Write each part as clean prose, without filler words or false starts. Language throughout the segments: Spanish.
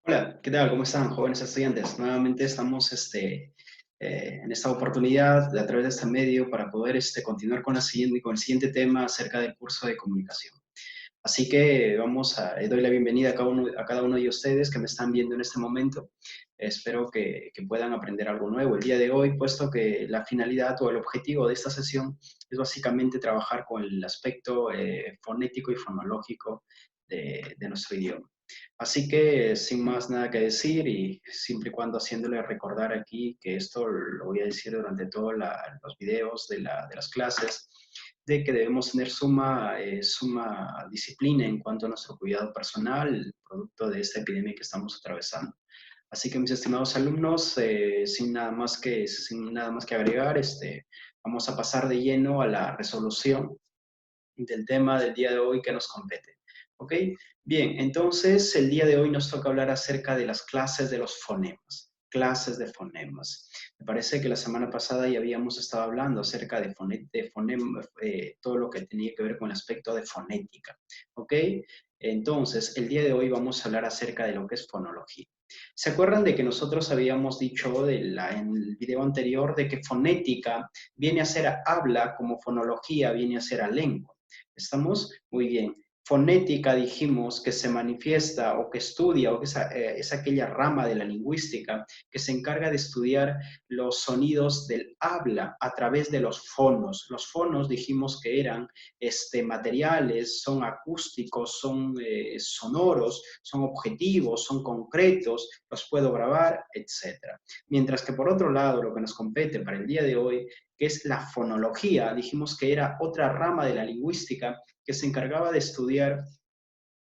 Hola, ¿qué tal? ¿Cómo están, jóvenes estudiantes? Nuevamente estamos en esta oportunidad, a través de este medio, para poder continuar con el siguiente tema acerca del curso de comunicación. Así que doy la bienvenida a cada uno de ustedes que me están viendo en este momento. Espero que puedan aprender algo nuevo el día de hoy, puesto que la finalidad o el objetivo de esta sesión es básicamente trabajar con el aspecto fonético y fonológico de nuestro idioma. Así que sin más nada que decir y siempre y cuando haciéndole recordar aquí que esto lo voy a decir durante todos los videos de las clases, de que debemos tener suma disciplina en cuanto a nuestro cuidado personal, producto de esta epidemia que estamos atravesando. Así que mis estimados alumnos, sin nada más que agregar, vamos a pasar de lleno a la resolución del tema del día de hoy que nos compete. ¿Ok? Bien, entonces el día de hoy nos toca hablar acerca de las clases de los fonemas. Clases de fonemas. Me parece que la semana pasada ya habíamos estado hablando acerca todo lo que tenía que ver con el aspecto de fonética. ¿Ok? Entonces, el día de hoy vamos a hablar acerca de lo que es fonología. ¿Se acuerdan de que nosotros habíamos dicho en el video anterior de que fonética viene a ser habla como fonología viene a ser a lengua? ¿Estamos? Muy bien. Fonética dijimos que se manifiesta o que estudia o que es aquella rama de la lingüística que se encarga de estudiar los sonidos del habla a través de los fonos. Los fonos dijimos que eran materiales, son acústicos, son sonoros, son objetivos, son concretos, los puedo grabar, etc. Mientras que por otro lado, lo que nos compete para el día de hoy, que es la fonología, dijimos que era otra rama de la lingüística que se encargaba de estudiar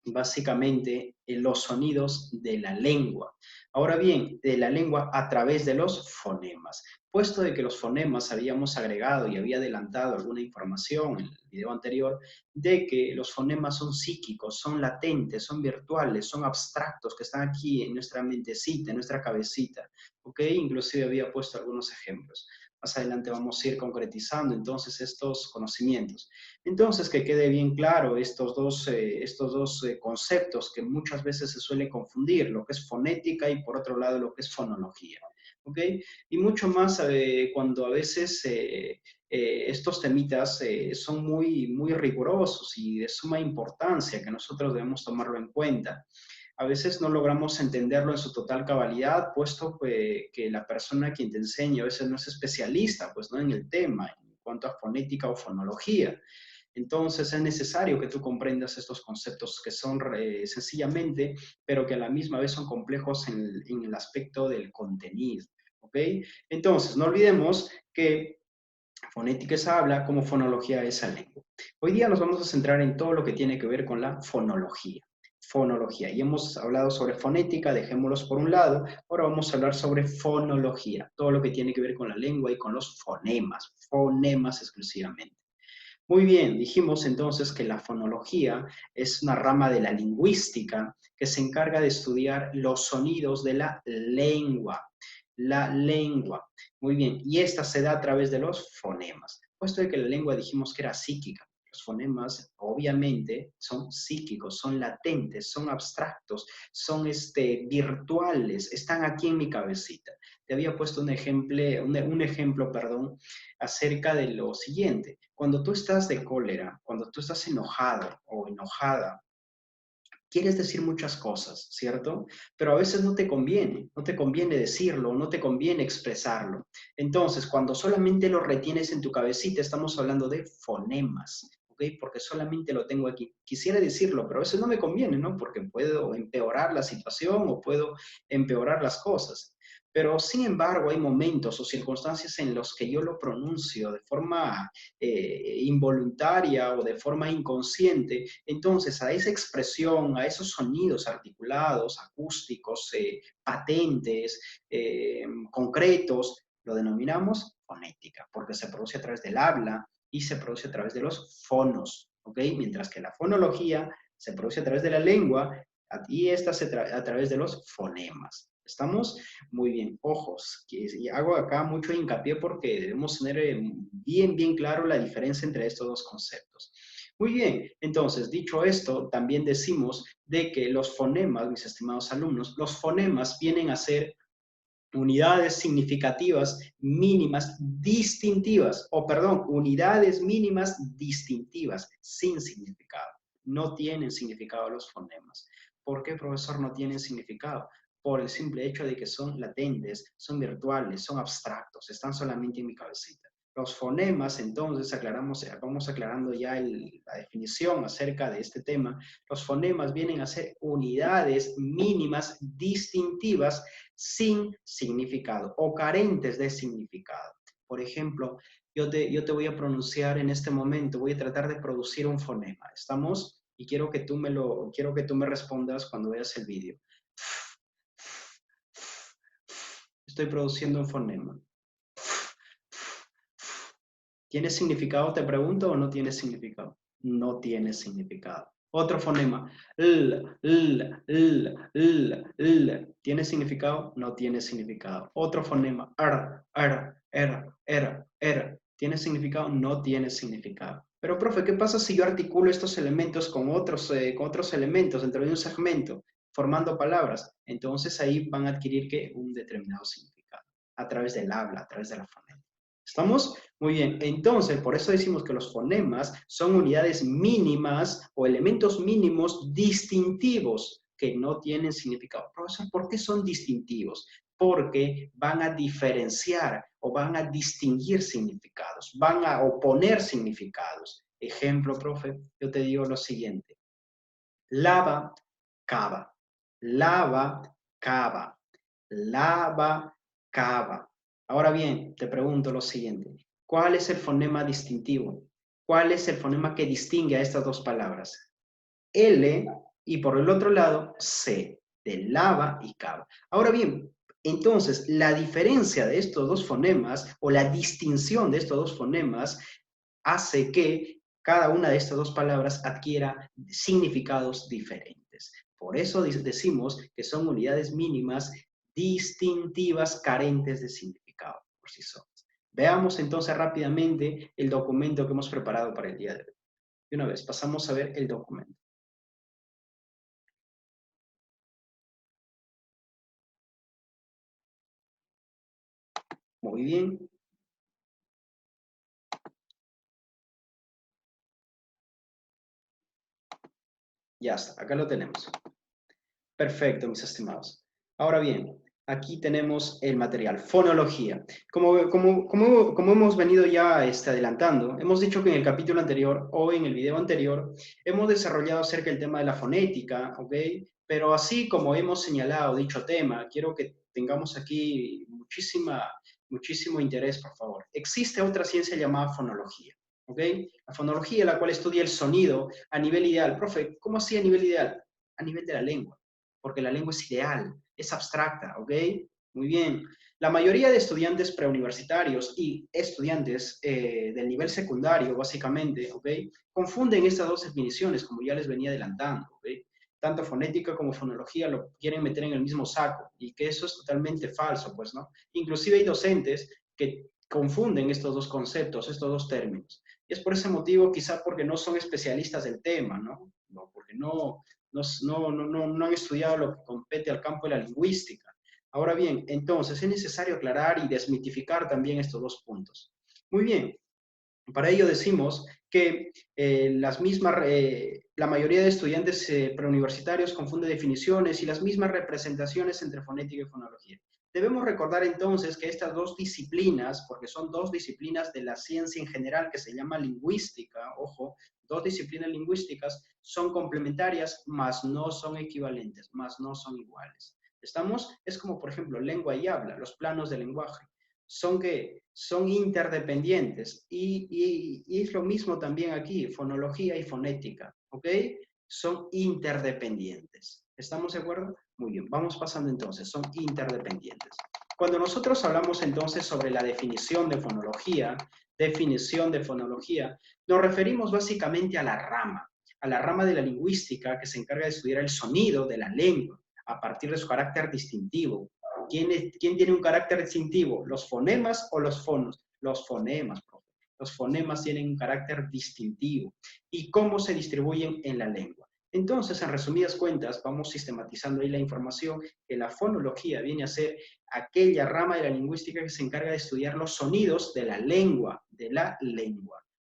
básicamente los sonidos de la lengua. Ahora bien, de la lengua a través de los fonemas. Puesto de que los fonemas habíamos agregado y había adelantado alguna información en el video anterior, de que los fonemas son psíquicos, son latentes, son virtuales, son abstractos, que están aquí en nuestra mentecita, en nuestra cabecita. ¿Ok? Inclusive había puesto algunos ejemplos. Más adelante vamos a ir concretizando entonces estos conocimientos. Entonces, que quede bien claro estos dos conceptos que muchas veces se suele confundir, lo que es fonética y por otro lado lo que es fonología. ¿Ok? Y mucho más cuando a veces estos temitas son muy rigurosos y de suma importancia que nosotros debemos tomarlo en cuenta. A veces no logramos entenderlo en su total cabalidad, puesto que la persona quien te enseña a veces no es especialista, pues, ¿no? En el tema, en cuanto a fonética o fonología. Entonces es necesario que tú comprendas estos conceptos que son sencillamente, pero que a la misma vez son complejos en el aspecto del contenido. ¿Ok? Entonces, no olvidemos que fonética es habla, como fonología es la lengua. Hoy día nos vamos a centrar en todo lo que tiene que ver con la fonología. Fonología. Y hemos hablado sobre fonética, dejémoslos por un lado. Ahora vamos a hablar sobre fonología, todo lo que tiene que ver con la lengua y con los fonemas exclusivamente. Muy bien, dijimos entonces que la fonología es una rama de la lingüística que se encarga de estudiar los sonidos de la lengua. La lengua. Muy bien, y esta se da a través de los fonemas. Puesto de que la lengua dijimos que era psíquica, los fonemas obviamente son psíquicos, son latentes, son abstractos, son virtuales, están aquí en mi cabecita. Te había puesto un ejemplo, perdón, acerca de lo siguiente. Cuando tú estás de cólera, cuando tú estás enojado o enojada, quieres decir muchas cosas, ¿cierto? Pero a veces no te conviene decirlo, no te conviene expresarlo. Entonces, cuando solamente lo retienes en tu cabecita, estamos hablando de fonemas, ¿ok? Porque solamente lo tengo aquí. Quisiera decirlo, pero a veces no me conviene, ¿no? Porque puedo empeorar la situación o puedo empeorar las cosas. Pero, sin embargo, hay momentos o circunstancias en los que yo lo pronuncio de forma involuntaria o de forma inconsciente. Entonces, a esa expresión, a esos sonidos articulados, acústicos, patentes, concretos, lo denominamos fonética, porque se produce a través del habla y se produce a través de los fonos, ¿ok? Mientras que la fonología se produce a través de la lengua y esta a través de los fonemas. ¿Estamos? Muy bien. Ojos, y hago acá mucho hincapié porque debemos tener bien claro la diferencia entre estos dos conceptos. Muy bien, entonces, dicho esto, también decimos de que los fonemas, mis estimados alumnos, los fonemas vienen a ser unidades significativas mínimas distintivas, o perdón, unidades mínimas distintivas sin significado. No tienen significado los fonemas. ¿Por qué, profesor, no tienen significado? Por el simple hecho de que son latentes, son virtuales, son abstractos, están solamente en mi cabecita. Los fonemas, entonces, vamos aclarando ya la definición acerca de este tema. Los fonemas vienen a ser unidades mínimas distintivas sin significado o carentes de significado. Por ejemplo, yo te voy a pronunciar en este momento, voy a tratar de producir un fonema. ¿Estamos? Y quiero que tú me respondas cuando veas el vídeo. Estoy produciendo un fonema. ¿Tiene significado, te pregunto, o no tiene significado? No tiene significado. Otro fonema. ¿Tiene significado? No tiene significado. Otro fonema. ¿Tiene significado? No tiene significado. Pero, profe, ¿qué pasa si yo articulo estos elementos con otros elementos dentro de un segmento, formando palabras? Entonces ahí van a adquirir ¿qué? Un determinado significado, a través del habla, a través de la fonema. ¿Estamos? Muy bien. Entonces, por eso decimos que los fonemas son unidades mínimas o elementos mínimos distintivos que no tienen significado. Profesor, ¿por qué son distintivos? Porque van a diferenciar o van a distinguir significados, van a oponer significados. Ejemplo, profe, yo te digo lo siguiente. Lava, cava. Lava, cava. Lava, cava. Ahora bien, te pregunto lo siguiente. ¿Cuál es el fonema distintivo? ¿Cuál es el fonema que distingue a estas dos palabras? L y por el otro lado C, de lava y cava. Ahora bien, entonces la diferencia de estos dos fonemas o la distinción de estos dos fonemas hace que cada una de estas dos palabras adquiera significados diferentes. Por eso decimos que son unidades mínimas distintivas carentes de significado por sí solas. Veamos entonces rápidamente el documento que hemos preparado para el día de hoy. De una vez, pasamos a ver el documento. Muy bien. Ya está, acá lo tenemos. Perfecto, mis estimados. Ahora bien, aquí tenemos el material, fonología. Como hemos venido ya adelantando, hemos dicho que en el capítulo anterior o en el video anterior hemos desarrollado acerca del tema de la fonética, ¿ok? Pero así como hemos señalado dicho tema, quiero que tengamos aquí muchísimo interés, por favor. Existe otra ciencia llamada fonología, ¿ok? La fonología, la cual estudia el sonido a nivel ideal. Profe, ¿cómo así a nivel ideal? A nivel de la lengua, porque la lengua es ideal, es abstracta, ¿ok? Muy bien. La mayoría de estudiantes preuniversitarios y estudiantes del nivel secundario, básicamente, ¿ok? Confunden estas dos definiciones, como ya les venía adelantando, ¿ok? Tanto fonética como fonología lo quieren meter en el mismo saco, y que eso es totalmente falso, pues, ¿no? Inclusive hay docentes que confunden estos dos conceptos, estos dos términos. Y es por ese motivo, quizá porque no son especialistas del tema, ¿no? Porque no han estudiado lo que compete al campo de la lingüística. Ahora bien, entonces es necesario aclarar y desmitificar también estos dos puntos. Muy bien, para ello decimos que la mayoría de estudiantes preuniversitarios confunde definiciones y las mismas representaciones entre fonética y fonología. Debemos recordar entonces que estas dos disciplinas, porque son dos disciplinas de la ciencia en general que se llama lingüística, ojo, dos disciplinas lingüísticas son complementarias, mas no son equivalentes, mas no son iguales. ¿Estamos? Es como, por ejemplo, lengua y habla, los planos del lenguaje. Son interdependientes y es lo mismo también aquí, fonología y fonética, ¿ok? Son interdependientes. ¿Estamos de acuerdo? Muy bien, vamos pasando entonces, son interdependientes. Cuando nosotros hablamos entonces sobre la definición de fonología, nos referimos básicamente a la rama de la lingüística que se encarga de estudiar el sonido de la lengua a partir de su carácter distintivo. ¿Quién tiene un carácter distintivo? ¿Los fonemas o los fonos? Los fonemas, profe. Los fonemas tienen un carácter distintivo. ¿Y cómo se distribuyen en la lengua? Entonces, en resumidas cuentas, vamos sistematizando ahí la información, que la fonología viene a ser aquella rama de la lingüística que se encarga de estudiar los sonidos de la lengua,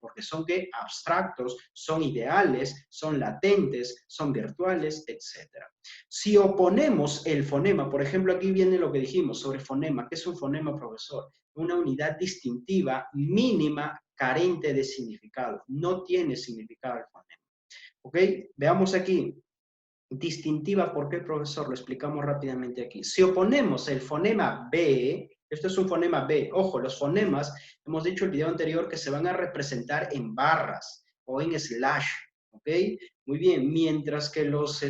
porque son que abstractos, son ideales, son latentes, son virtuales, etc. Si oponemos el fonema, por ejemplo, aquí viene lo que dijimos sobre fonema. ¿Qué es un fonema, profesor? Una unidad distintiva mínima carente de significado. No tiene significado el fonema. ¿Ok? Veamos aquí. Distintiva, ¿por qué, profesor? Lo explicamos rápidamente aquí. Si oponemos el fonema B, esto es un fonema B, ojo, los fonemas, hemos dicho en el video anterior que se van a representar en barras o en slash, ¿ok? Muy bien, mientras que los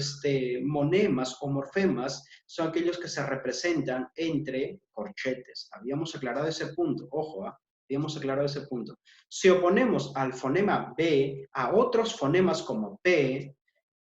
monemas o morfemas son aquellos que se representan entre corchetes. Habíamos aclarado ese punto, ojo, habíamos aclarado ese punto. Si oponemos al fonema B a otros fonemas como P,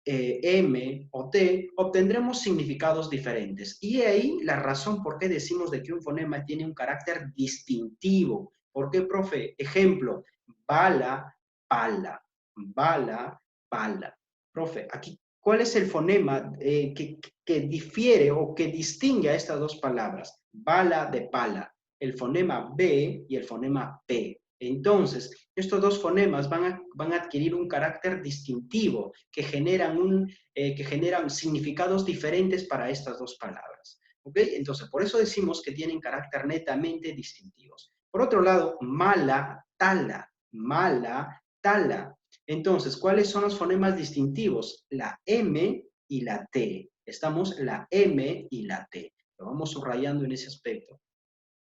M o T, obtendremos significados diferentes. Y ahí la razón por qué decimos de que un fonema tiene un carácter distintivo. ¿Por qué, profe? Ejemplo, bala, pala, bala, pala. Profe, aquí, ¿cuál es el fonema que difiere o que distingue a estas dos palabras? Bala de pala, el fonema B y el fonema P. Entonces, estos dos fonemas van a adquirir un carácter distintivo que generan significados diferentes para estas dos palabras. ¿Ok? Entonces, por eso decimos que tienen carácter netamente distintivos. Por otro lado, mala, tala, mala, tala. Entonces, ¿cuáles son los fonemas distintivos? La M y la T. Estamos la M y la T. Lo vamos subrayando en ese aspecto.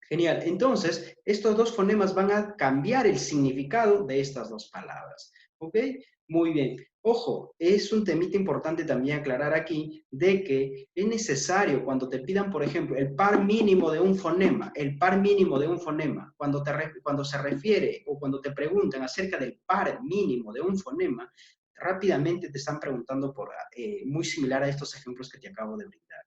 Genial. Entonces, estos dos fonemas van a cambiar el significado de estas dos palabras. ¿Ok? Muy bien. Ojo, es un temita importante también aclarar aquí de que es necesario cuando te pidan, por ejemplo, el par mínimo de un fonema, cuando se refiere o cuando te preguntan acerca del par mínimo de un fonema, rápidamente te están preguntando por muy similar a estos ejemplos que te acabo de brindar.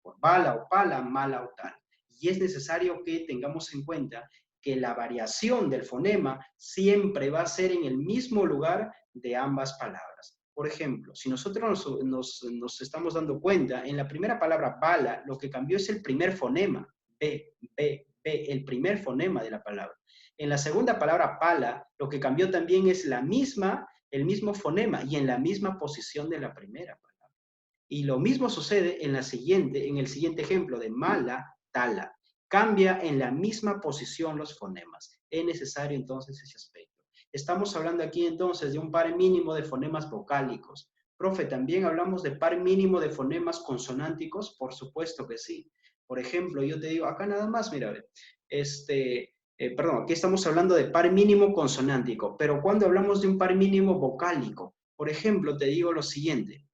Por bala o pala, mala o tal. Y es necesario que tengamos en cuenta que la variación del fonema siempre va a ser en el mismo lugar de ambas palabras. Por ejemplo, si nosotros nos estamos dando cuenta, en la primera palabra bala, lo que cambió es el primer fonema, B, B, B, el primer fonema de la palabra. En la segunda palabra pala, lo que cambió también es el mismo fonema y en la misma posición de la primera palabra. Y lo mismo sucede en el siguiente ejemplo de mala, tala. Cambia en la misma posición los fonemas. Es necesario entonces ese aspecto. Estamos hablando aquí entonces de un par mínimo de fonemas vocálicos. Profe, ¿también hablamos de par mínimo de fonemas consonánticos? Por supuesto que sí. Por ejemplo, yo te digo, acá nada más, mira, aquí estamos hablando de par mínimo consonántico, pero cuando hablamos de un par mínimo vocálico, por ejemplo, te digo lo siguiente,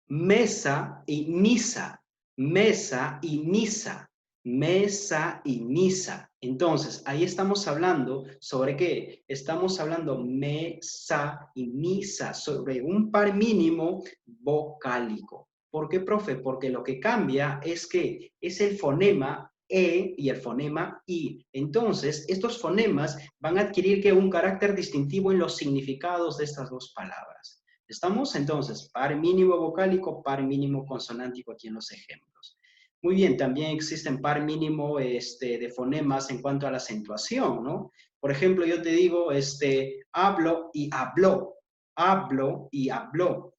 mesa y misa, mesa y misa, mesa y misa. Entonces, ahí estamos hablando sobre qué? Estamos hablando mesa y misa, sobre un par mínimo vocálico. ¿Por qué, profe? Porque lo que cambia es que es el fonema E y el fonema I. Entonces, estos fonemas van a adquirir que un carácter distintivo en los significados de estas dos palabras. ¿Estamos? Entonces, par mínimo vocálico, par mínimo consonántico aquí en los ejemplos. Muy bien, también existen par mínimo de fonemas en cuanto a la acentuación, ¿no? Por ejemplo, yo te digo, hablo y habló, hablo y habló.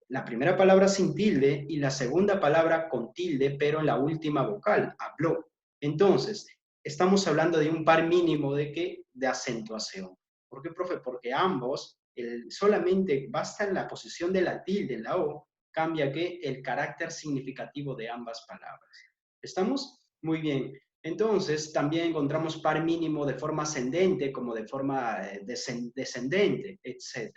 La primera palabra sin tilde y la segunda palabra con tilde, pero en la última vocal, habló. Entonces, estamos hablando de un par mínimo de ¿qué? De acentuación. ¿Por qué, profe? Porque ambos, solamente basta en la posición de la tilde, en la O, cambia ¿qué? El carácter significativo de ambas palabras. ¿Estamos? Muy bien. Entonces, también encontramos par mínimo de forma ascendente como de forma descendente, etc.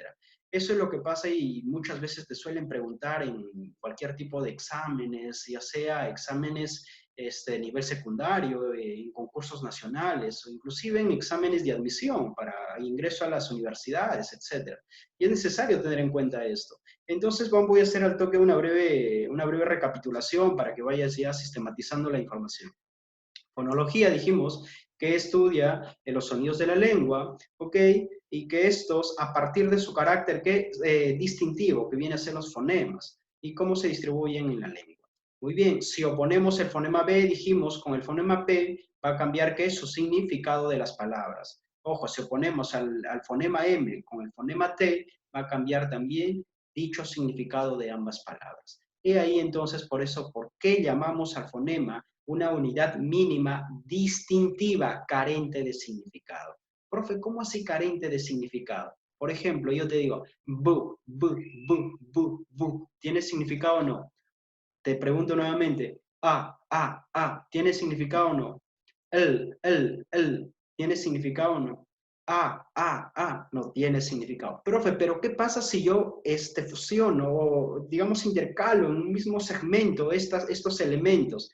Eso es lo que pasa y muchas veces te suelen preguntar en cualquier tipo de exámenes, ya sea exámenes nivel secundario, en concursos nacionales o inclusive en exámenes de admisión para ingreso a las universidades, etc. Y es necesario tener en cuenta esto. Entonces, voy a hacer al toque una breve recapitulación para que vayas ya sistematizando la información. Fonología, dijimos, que estudia los sonidos de la lengua, ¿ok? Y que estos, a partir de su carácter distintivo, que viene a ser los fonemas, y cómo se distribuyen en la lengua. Muy bien, si oponemos el fonema B, dijimos, con el fonema P, va a cambiar ¿qué? Su significado de las palabras. Ojo, si oponemos al fonema M con el fonema T, va a cambiar también dicho significado de ambas palabras. Y ahí entonces, por eso, ¿por qué llamamos al fonema una unidad mínima distintiva carente de significado? Profe, ¿cómo así carente de significado? Por ejemplo, yo te digo, bu, bu, bu, bu, bu, ¿tiene significado o no? Te pregunto nuevamente, ¿tiene significado o no? ¿Tiene significado o no? No tiene significado. Profe, pero ¿qué pasa si yo fusiono o, digamos, intercalo en un mismo segmento estos elementos?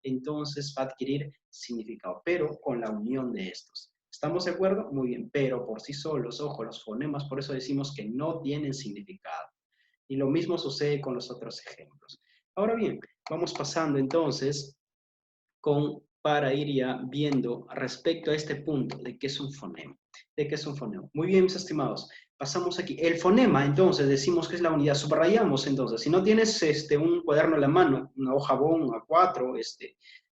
Entonces va a adquirir significado, pero con la unión de estos. ¿Estamos de acuerdo? Muy bien, pero por sí solos, ojo, los fonemas, por eso decimos que no tienen significado. Y lo mismo sucede con los otros ejemplos. Ahora bien, vamos pasando entonces para ir ya viendo respecto a este punto de qué es un fonema. ¿De qué es un fonema? Muy bien, mis estimados. Pasamos aquí. El fonema, entonces, decimos que es la unidad. Subrayamos, entonces. Si no tienes un cuaderno en la mano, una hoja bond, un A4,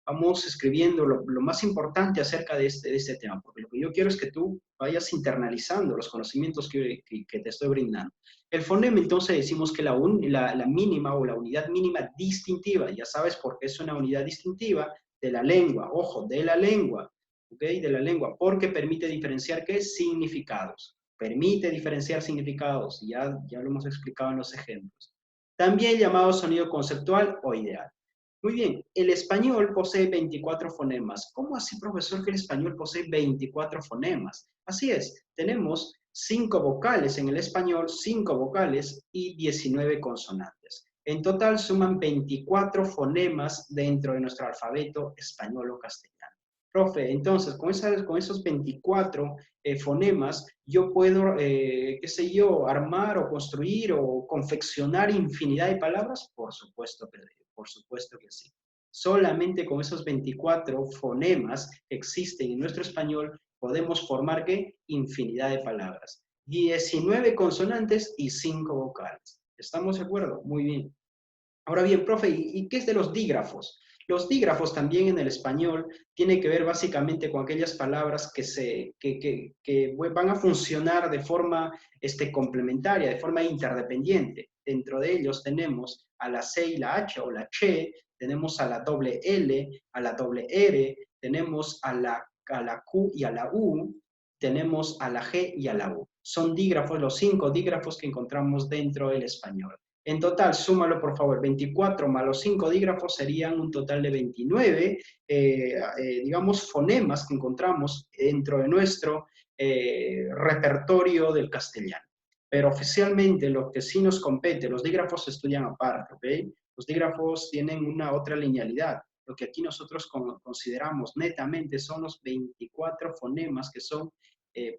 vamos escribiendo lo más importante acerca de este tema, porque lo que yo quiero es que tú vayas internalizando los conocimientos que te estoy brindando. El fonema, entonces, decimos que la mínima o la unidad mínima distintiva, ya sabes por qué es una unidad distintiva, de la lengua, ojo, de la lengua, ¿ok? De la lengua, porque permite diferenciar, ¿qué? Significados. Permite diferenciar significados, ya lo hemos explicado en los ejemplos. También llamado sonido conceptual o ideal. Muy bien, el español posee 24 fonemas. ¿Cómo así, profesor, que el español posee 24 fonemas? Así es, tenemos 5 vocales en el español, 5 vocales y 19 consonantes. En total suman 24 fonemas dentro de nuestro alfabeto español o castellano. Profe, entonces, con esos 24 fonemas, yo puedo, qué sé yo, armar o construir o confeccionar infinidad de palabras. Por supuesto que sí. Solamente con esos 24 fonemas que existen en nuestro español, podemos formar, ¿qué? Infinidad de palabras. 19 consonantes y 5 vocales. ¿Estamos de acuerdo? Muy bien. Ahora bien, profe, ¿y qué es de los dígrafos? Los dígrafos también en el español tienen que ver básicamente con aquellas palabras que van a funcionar de forma complementaria, de forma interdependiente. Dentro de ellos tenemos a la C y la H o la che, tenemos a la doble L, a la doble R, tenemos a la Q y a la U, tenemos a la G y a la U. Son dígrafos, los 5 dígrafos que encontramos dentro del español. En total, súmalo por favor, 24 más los 5 dígrafos serían un total de 29, digamos, fonemas que encontramos dentro de nuestro repertorio del castellano. Pero oficialmente lo que sí nos compete, los dígrafos se estudian aparte, ¿ok? Los dígrafos tienen una otra linealidad. Lo que aquí nosotros consideramos netamente son los 24 fonemas que son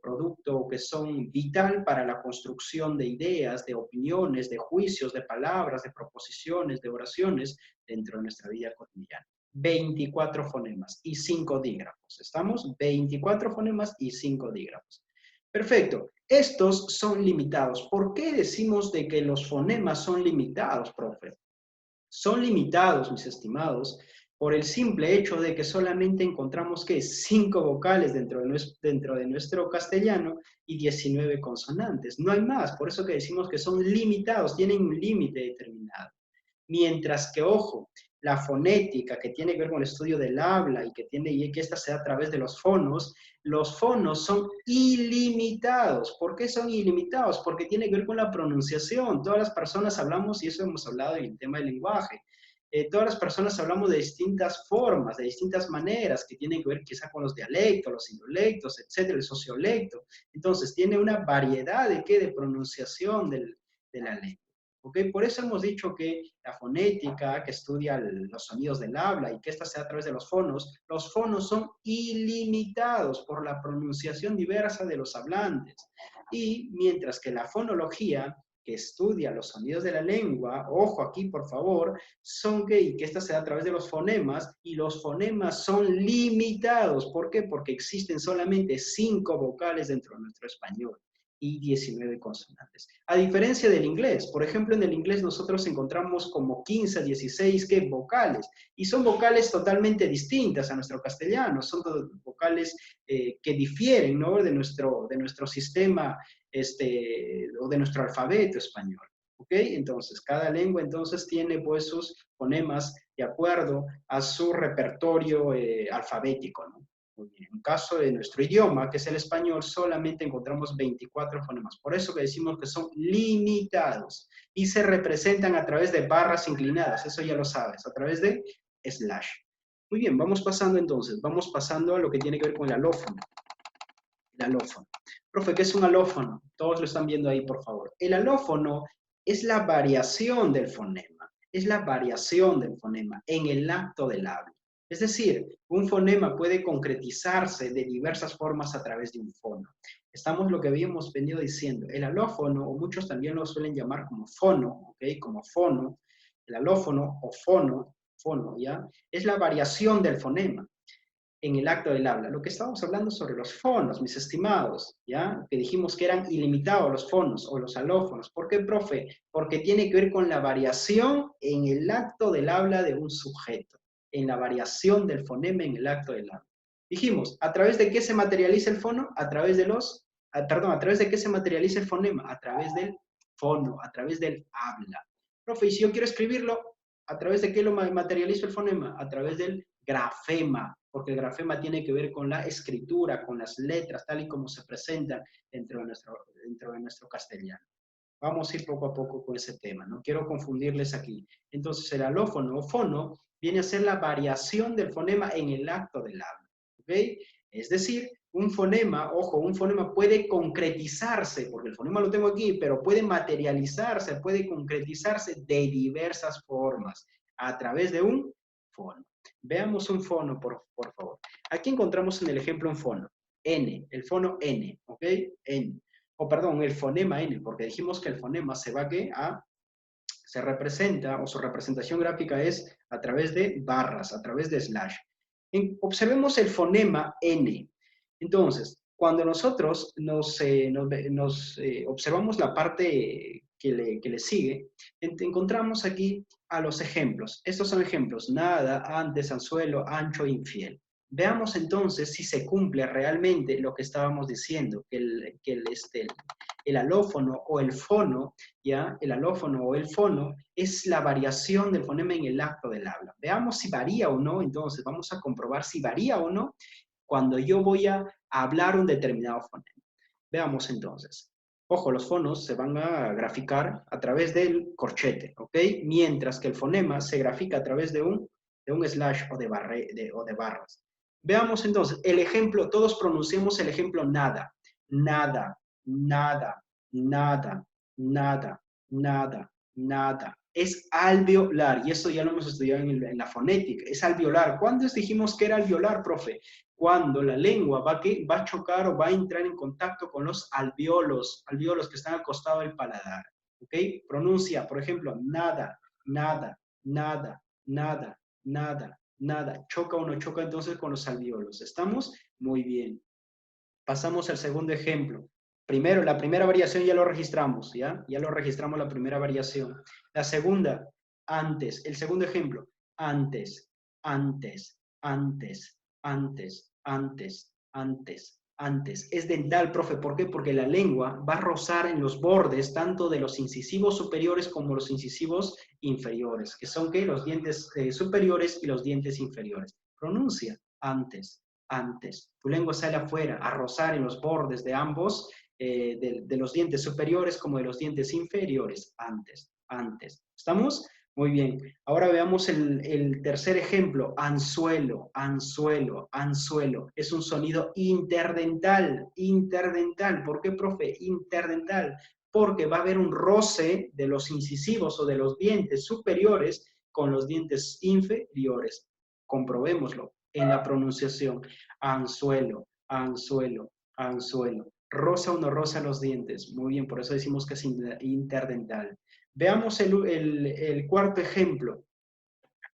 producto que son vital para la construcción de ideas, de opiniones, de juicios, de palabras, de proposiciones, de oraciones dentro de nuestra vida cotidiana. 24 fonemas y 5 dígrafos. ¿Estamos? 24 fonemas y 5 dígrafos. Perfecto. Estos son limitados. ¿Por qué decimos de que los fonemas son limitados, profe? Son limitados, mis estimados, por el simple hecho de que solamente encontramos que 5 vocales dentro de nuestro castellano y 19 consonantes. No hay más, por eso que decimos que son limitados, tienen un límite determinado. Mientras que, ojo, la fonética, que tiene que ver con el estudio del habla y que esta se da a través de los fonos son ilimitados. ¿Por qué son ilimitados? Porque tiene que ver con la pronunciación. Todas las personas hablamos, y eso hemos hablado en el tema del lenguaje, todas las personas hablamos de distintas formas, de distintas maneras, que tienen que ver quizá con los dialectos, los indialectos, etcétera, el sociolecto. Entonces, tiene una variedad de pronunciación de la lengua. ¿ok? Por eso hemos dicho que la fonética, que estudia los sonidos del habla y que esta se da a través de los fonos son ilimitados por la pronunciación diversa de los hablantes. Y mientras que la fonología, que estudia los sonidos de la lengua, ojo aquí por favor, y que esta se da a través de los fonemas, y los fonemas son limitados. ¿Por qué? Porque existen solamente 5 vocales dentro de nuestro español y 19 consonantes. A diferencia del inglés, por ejemplo, en el inglés nosotros encontramos como 15 a 16 vocales, y son vocales totalmente distintas a nuestro castellano, son vocales que difieren, ¿no?, de nuestro sistema o de nuestro alfabeto español. ¿Ok? Entonces, cada lengua entonces tiene pues sus fonemas de acuerdo a su repertorio alfabético, ¿no? Muy bien. En caso de nuestro idioma, que es el español, solamente encontramos 24 fonemas. Por eso que decimos que son limitados y se representan a través de barras inclinadas. Eso ya lo sabes, a través de slash. Muy bien, vamos pasando entonces. Vamos pasando a lo que tiene que ver con el alófono. El alófono. Profe, ¿qué es un alófono? Todos lo están viendo ahí, por favor. El alófono es la variación del fonema. Es la variación del fonema en el acto del habla. Es decir, un fonema puede concretizarse de diversas formas a través de un fono. Estamos lo que habíamos venido diciendo. El alófono, o muchos también lo suelen llamar como fono, ¿ok? Como fono. El alófono o fono, ¿ya? Es la variación del fonema en el acto del habla. Lo que estábamos hablando sobre los fonos, mis estimados, ¿ya? Que dijimos que eran ilimitados los fonos o los alófonos. ¿Por qué, profe? Porque tiene que ver con la variación en el acto del habla de un sujeto, en la variación del fonema en el acto del habla. Dijimos, ¿a través de qué se materializa el fono? A través de ¿a través de qué se materializa el fonema? A través del fono, a través del habla. Profe, y si yo quiero escribirlo, ¿a través de qué lo materializo el fonema? A través del grafema, porque el grafema tiene que ver con la escritura, con las letras, tal y como se presentan dentro de nuestro castellano. Vamos a ir poco a poco con ese tema, no quiero confundirles aquí. Entonces, el alófono o fono viene a ser la variación del fonema en el acto del habla, ¿ok? Es decir, un fonema, ojo, un fonema puede concretizarse, porque el fonema lo tengo aquí, pero puede materializarse, puede concretizarse de diversas formas, a través de un fono. Veamos un fono, por favor. Aquí encontramos en el ejemplo un fono. N, el fono N, ¿ok? N. O perdón, el fonema N, porque dijimos que el fonema se va se representa, o su representación gráfica es a través de barras, a través de slash. Observemos el fonema N. Entonces, cuando nosotros observamos la parte que le sigue, encontramos aquí a los ejemplos. Estos son ejemplos: nada, antes, anzuelo, ancho, infiel. Veamos entonces si se cumple realmente lo que estábamos diciendo, que el alófono o el fono, ¿ya? El alófono o el fono es la variación del fonema en el acto del habla. Veamos si varía o no, entonces vamos a comprobar si varía o no cuando yo voy a hablar un determinado fonema. Veamos entonces. Ojo, los fonos se van a graficar a través del corchete, ¿ok? Mientras que el fonema se grafica a través de un slash o de barras. Veamos entonces el ejemplo, todos pronunciamos el ejemplo nada. Nada, nada, nada, nada, nada, nada. Es alveolar, y eso ya lo hemos estudiado en la fonética, es alveolar. ¿Cuándo dijimos que era alveolar, profe? Cuando la lengua va a chocar o va a entrar en contacto con los alveolos que están al costado del paladar. ¿Ok? Pronuncia, por ejemplo, nada, nada, nada, nada, nada, nada. ¿Choca o no choca entonces con los alveolos? ¿Estamos? Muy bien. Pasamos al segundo ejemplo. Primero, la primera variación ya lo registramos, ¿ya? Ya lo registramos la primera variación. La segunda, antes. El segundo ejemplo, antes, antes, antes, antes, antes, antes, antes. Es dental, profe. ¿Por qué? Porque la lengua va a rozar en los bordes tanto de los incisivos superiores como los incisivos inferiores, que son ¿qué? Los dientes superiores y los dientes inferiores. Pronuncia antes, antes. Tu lengua sale afuera a rozar en los bordes de ambos, de los dientes superiores como de los dientes inferiores, antes, antes. ¿Estamos? Muy bien. Ahora veamos el tercer ejemplo, anzuelo, anzuelo, anzuelo. Es un sonido interdental, interdental. ¿Por qué, profe? Interdental. porque va a haber un roce de los incisivos o de los dientes superiores con los dientes inferiores. Comprobémoslo en la pronunciación. Anzuelo, anzuelo, anzuelo. Rosa o no rosa los dientes. Muy bien, por eso decimos que es interdental. Veamos el cuarto ejemplo.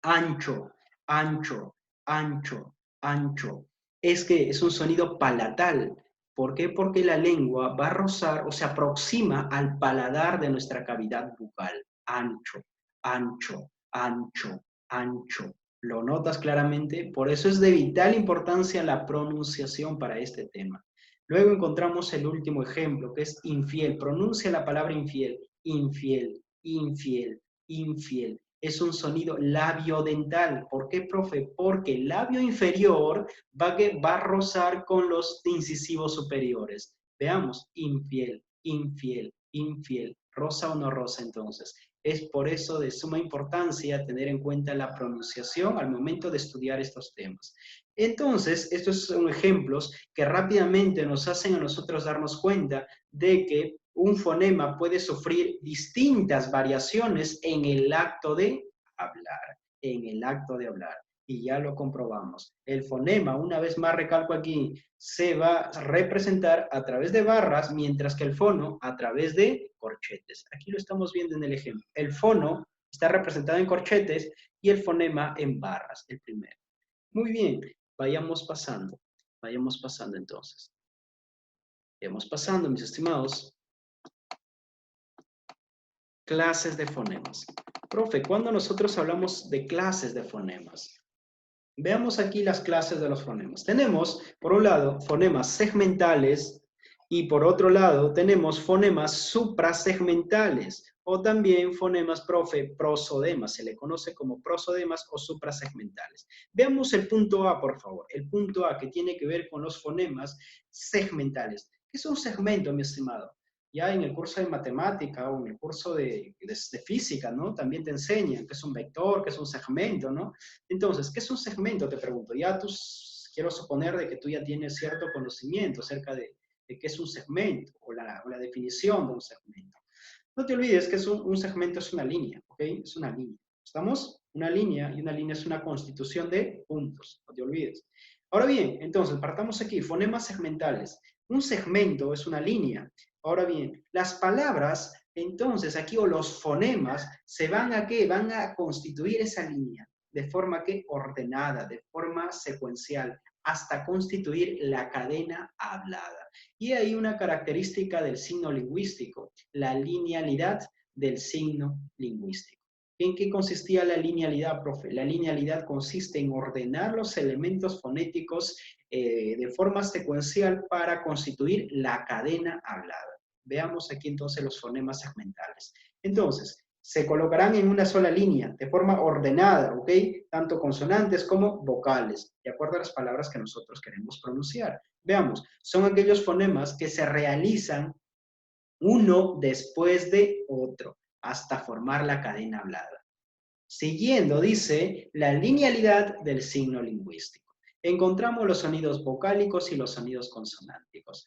Ancho, ancho, ancho, ancho. Es que es un sonido palatal. ¿Por qué? Porque la lengua va a rozar o se aproxima al paladar de nuestra cavidad bucal. Ancho, ancho, ancho, ancho. ¿Lo notas claramente? Por eso es de vital importancia la pronunciación para este tema. Luego encontramos el último ejemplo, que es infiel. Pronuncia la palabra infiel. Infiel, infiel, infiel. Es un sonido labiodental. ¿Por qué, profe? Porque el labio inferior va a rozar con los incisivos superiores. Veamos, infiel, infiel, infiel. ¿Rosa o no rosa entonces? Es por eso de suma importancia tener en cuenta la pronunciación al momento de estudiar estos temas. Entonces, estos son ejemplos que rápidamente nos hacen a nosotros darnos cuenta de que un fonema puede sufrir distintas variaciones en el acto de hablar, en el acto de hablar. Y ya lo comprobamos. El fonema, una vez más recalco aquí, se va a representar a través de barras, mientras que el fono a través de corchetes. Aquí lo estamos viendo en el ejemplo. El fono está representado en corchetes y el fonema en barras, el primero. Muy bien, vayamos pasando entonces. Vayamos pasando, mis estimados. Clases de fonemas. Profe, ¿cuándo nosotros hablamos de clases de fonemas? Veamos aquí las clases de los fonemas. Tenemos, por un lado, fonemas segmentales y por otro lado tenemos fonemas suprasegmentales o también fonemas, profe, prosodemas. Se le conoce como prosodemas o suprasegmentales. Veamos el punto A, por favor. El punto A que tiene que ver con los fonemas segmentales. ¿Qué es un segmento, mi estimado? Ya en el curso de matemática o en el curso de física, ¿no? También te enseñan qué es un vector, qué es un segmento, ¿no? Entonces, ¿qué es un segmento? Te pregunto. Ya tú, quiero suponer de que tú ya tienes cierto conocimiento acerca de qué es un segmento o la definición de un segmento. No te olvides que un segmento es una línea, ¿ok? Es una línea. ¿Estamos? Una línea y una línea es una constitución de puntos. No te olvides. Ahora bien, entonces, partamos aquí. Fonemas segmentales. Un segmento es una línea. Ahora bien, las palabras, entonces, aquí, o los fonemas, ¿se van a qué? Van a constituir esa línea de forma que ordenada, de forma secuencial, hasta constituir la cadena hablada. Y hay una característica del signo lingüístico, la linealidad del signo lingüístico. ¿En qué consistía la linealidad, profe? La linealidad consiste en ordenar los elementos fonéticos de forma secuencial para constituir la cadena hablada. Veamos aquí entonces los fonemas segmentales. Entonces, se colocarán en una sola línea, de forma ordenada, ¿ok? Tanto consonantes como vocales, de acuerdo a las palabras que nosotros queremos pronunciar. Veamos, son aquellos fonemas que se realizan uno después de otro, hasta formar la cadena hablada. Siguiendo, dice, la linealidad del signo lingüístico. Encontramos los sonidos vocálicos y los sonidos consonánticos.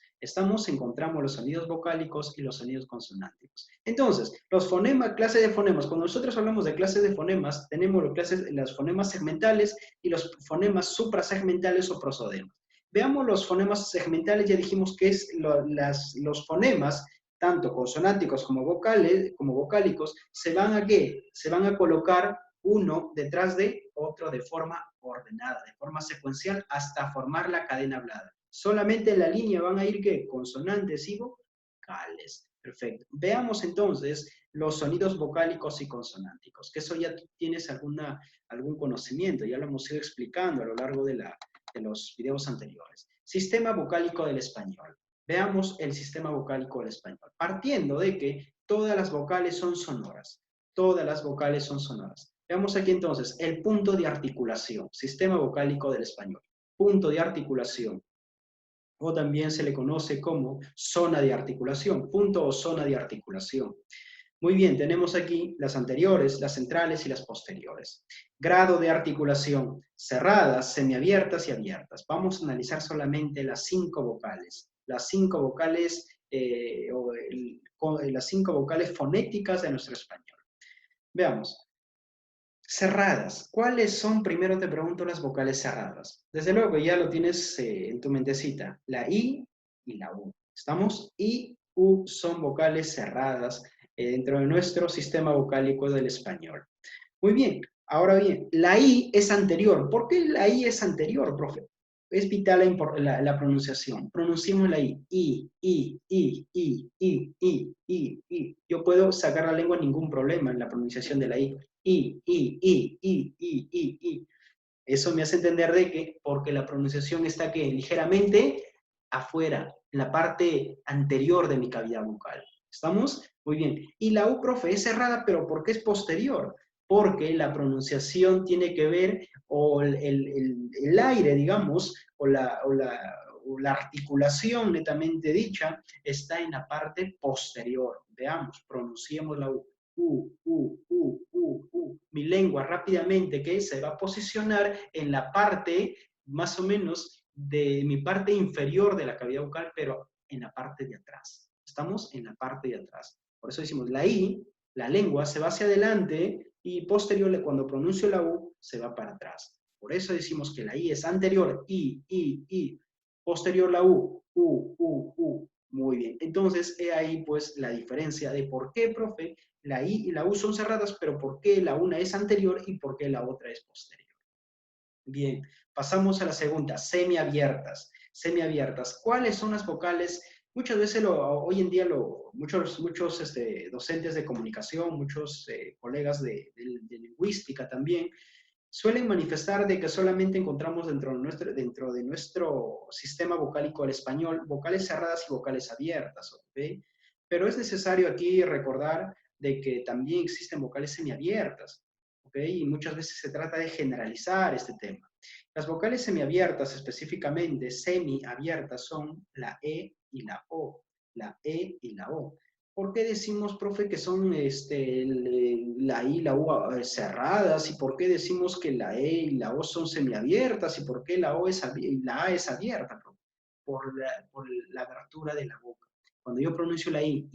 Encontramos los sonidos vocálicos y los sonidos consonánticos. Entonces, los fonemas, clase de fonemas, cuando nosotros hablamos de clases de fonemas, tenemos los fonemas segmentales y los fonemas suprasegmentales o prosodemas. Veamos los fonemas segmentales, ya dijimos que es los fonemas tanto consonánticos como vocálicos, ¿se van a qué? Se van a colocar uno detrás de otro de forma ordenada, de forma secuencial, hasta formar la cadena hablada. Solamente en la línea van a ir, ¿qué? Consonantes y vocales. Perfecto. Veamos entonces los sonidos vocálicos y consonánticos, que eso ya tienes algún conocimiento, ya lo hemos ido explicando a lo largo de los videos anteriores. Sistema vocálico del español. Veamos el sistema vocálico del español. Partiendo de que todas las vocales son sonoras. Todas las vocales son sonoras. Veamos aquí entonces el punto de articulación. Sistema vocálico del español. Punto de articulación. O también se le conoce como zona de articulación. Punto o zona de articulación. Muy bien, tenemos aquí las anteriores, las centrales y las posteriores. Grado de articulación. Cerradas, semiabiertas y abiertas. Vamos a analizar solamente las 5 vocales. Las 5 vocales las 5 vocales fonéticas de nuestro español. Veamos. Cerradas. ¿Cuáles son, primero te pregunto, las vocales cerradas? Desde luego ya lo tienes en tu mentecita. La I y la U. ¿Estamos? I, U son vocales cerradas dentro de nuestro sistema vocálico del español. Muy bien. Ahora bien, la I es anterior. ¿Por qué la I es anterior, profe? Es vital la pronunciación. Pronunciemos la I. I. Yo puedo sacar la lengua ningún problema en la pronunciación de la I. I. Eso me hace entender de que, porque la pronunciación está aquí ligeramente afuera, en la parte anterior de mi cavidad bucal. ¿Estamos? Muy bien. Y la U, profe, es cerrada, pero ¿por qué es posterior? Porque la pronunciación tiene que ver, o el aire, digamos, o la articulación netamente dicha, está en la parte posterior. Veamos, pronunciemos la U. Mi lengua rápidamente que se va a posicionar en la parte más o menos de mi parte inferior de la cavidad bucal, pero en la parte de atrás. Estamos en la parte de atrás. Por eso decimos la I, la lengua se va hacia adelante y posterior, cuando pronuncio la U, se va para atrás. Por eso decimos que la I es anterior, I. Posterior la U. Muy bien. Entonces, he ahí pues la diferencia de por qué, profe, la I y la U son cerradas, pero por qué la una es anterior y por qué la otra es posterior. Bien, pasamos a la segunda, semiabiertas. Semiabiertas. ¿Cuáles son las vocales? Muchas veces, hoy en día, muchos docentes de comunicación, muchos colegas de lingüística también, suelen manifestar de que solamente encontramos dentro de nuestro sistema vocálico al español vocales cerradas y vocales abiertas, ¿ok? Pero es necesario aquí recordar de que también existen vocales semiabiertas, ¿ok? Y muchas veces se trata de generalizar este tema. Las vocales semiabiertas, específicamente semiabiertas, son la E y la O. La E y la O. ¿Por qué decimos, profe, que son la I y la U cerradas? ¿Y por qué decimos que la E y la O son semiabiertas? ¿Y por qué la A es abierta, profe? Por la abertura de la boca. Cuando yo pronuncio la I,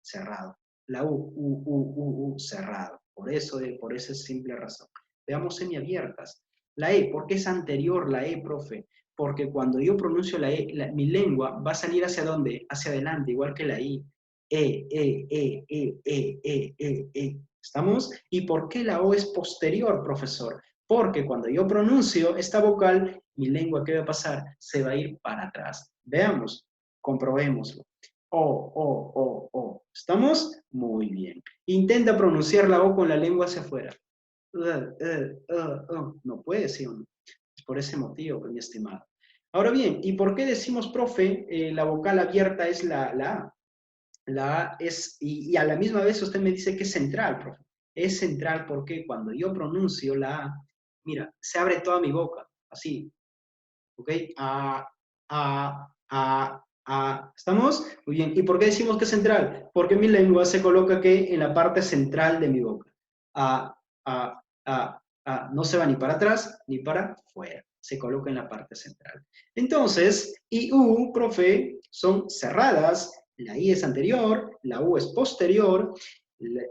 cerrado. La U, cerrado. Por esa simple razón. Veamos semiabiertas. La E, ¿por qué es anterior la E, profe? Porque cuando yo pronuncio la E, mi lengua va a salir hacia dónde? Hacia adelante, igual que la I. ¿Estamos? ¿Y por qué la O es posterior, profesor? Porque cuando yo pronuncio esta vocal, mi lengua, ¿qué va a pasar? Se va a ir para atrás. Veamos, comprobémoslo. O. ¿Estamos? Muy bien. Intenta pronunciar la O con la lengua hacia afuera. No puede, ¿sí o no? Es por ese motivo, mi estimado. Ahora bien, ¿y por qué decimos, profe, la vocal abierta es la A? La A es, y a la misma vez usted me dice que es central, profe. Es central porque cuando yo pronuncio la A, mira, se abre toda mi boca, así, ¿ok? ¿Estamos? Muy bien. ¿Y por qué decimos que es central? Porque mi lengua se coloca que en la parte central de mi boca. No se va ni para atrás ni para fuera. Se coloca en la parte central. Entonces, I, U, profe, son cerradas. La I es anterior, la U es posterior,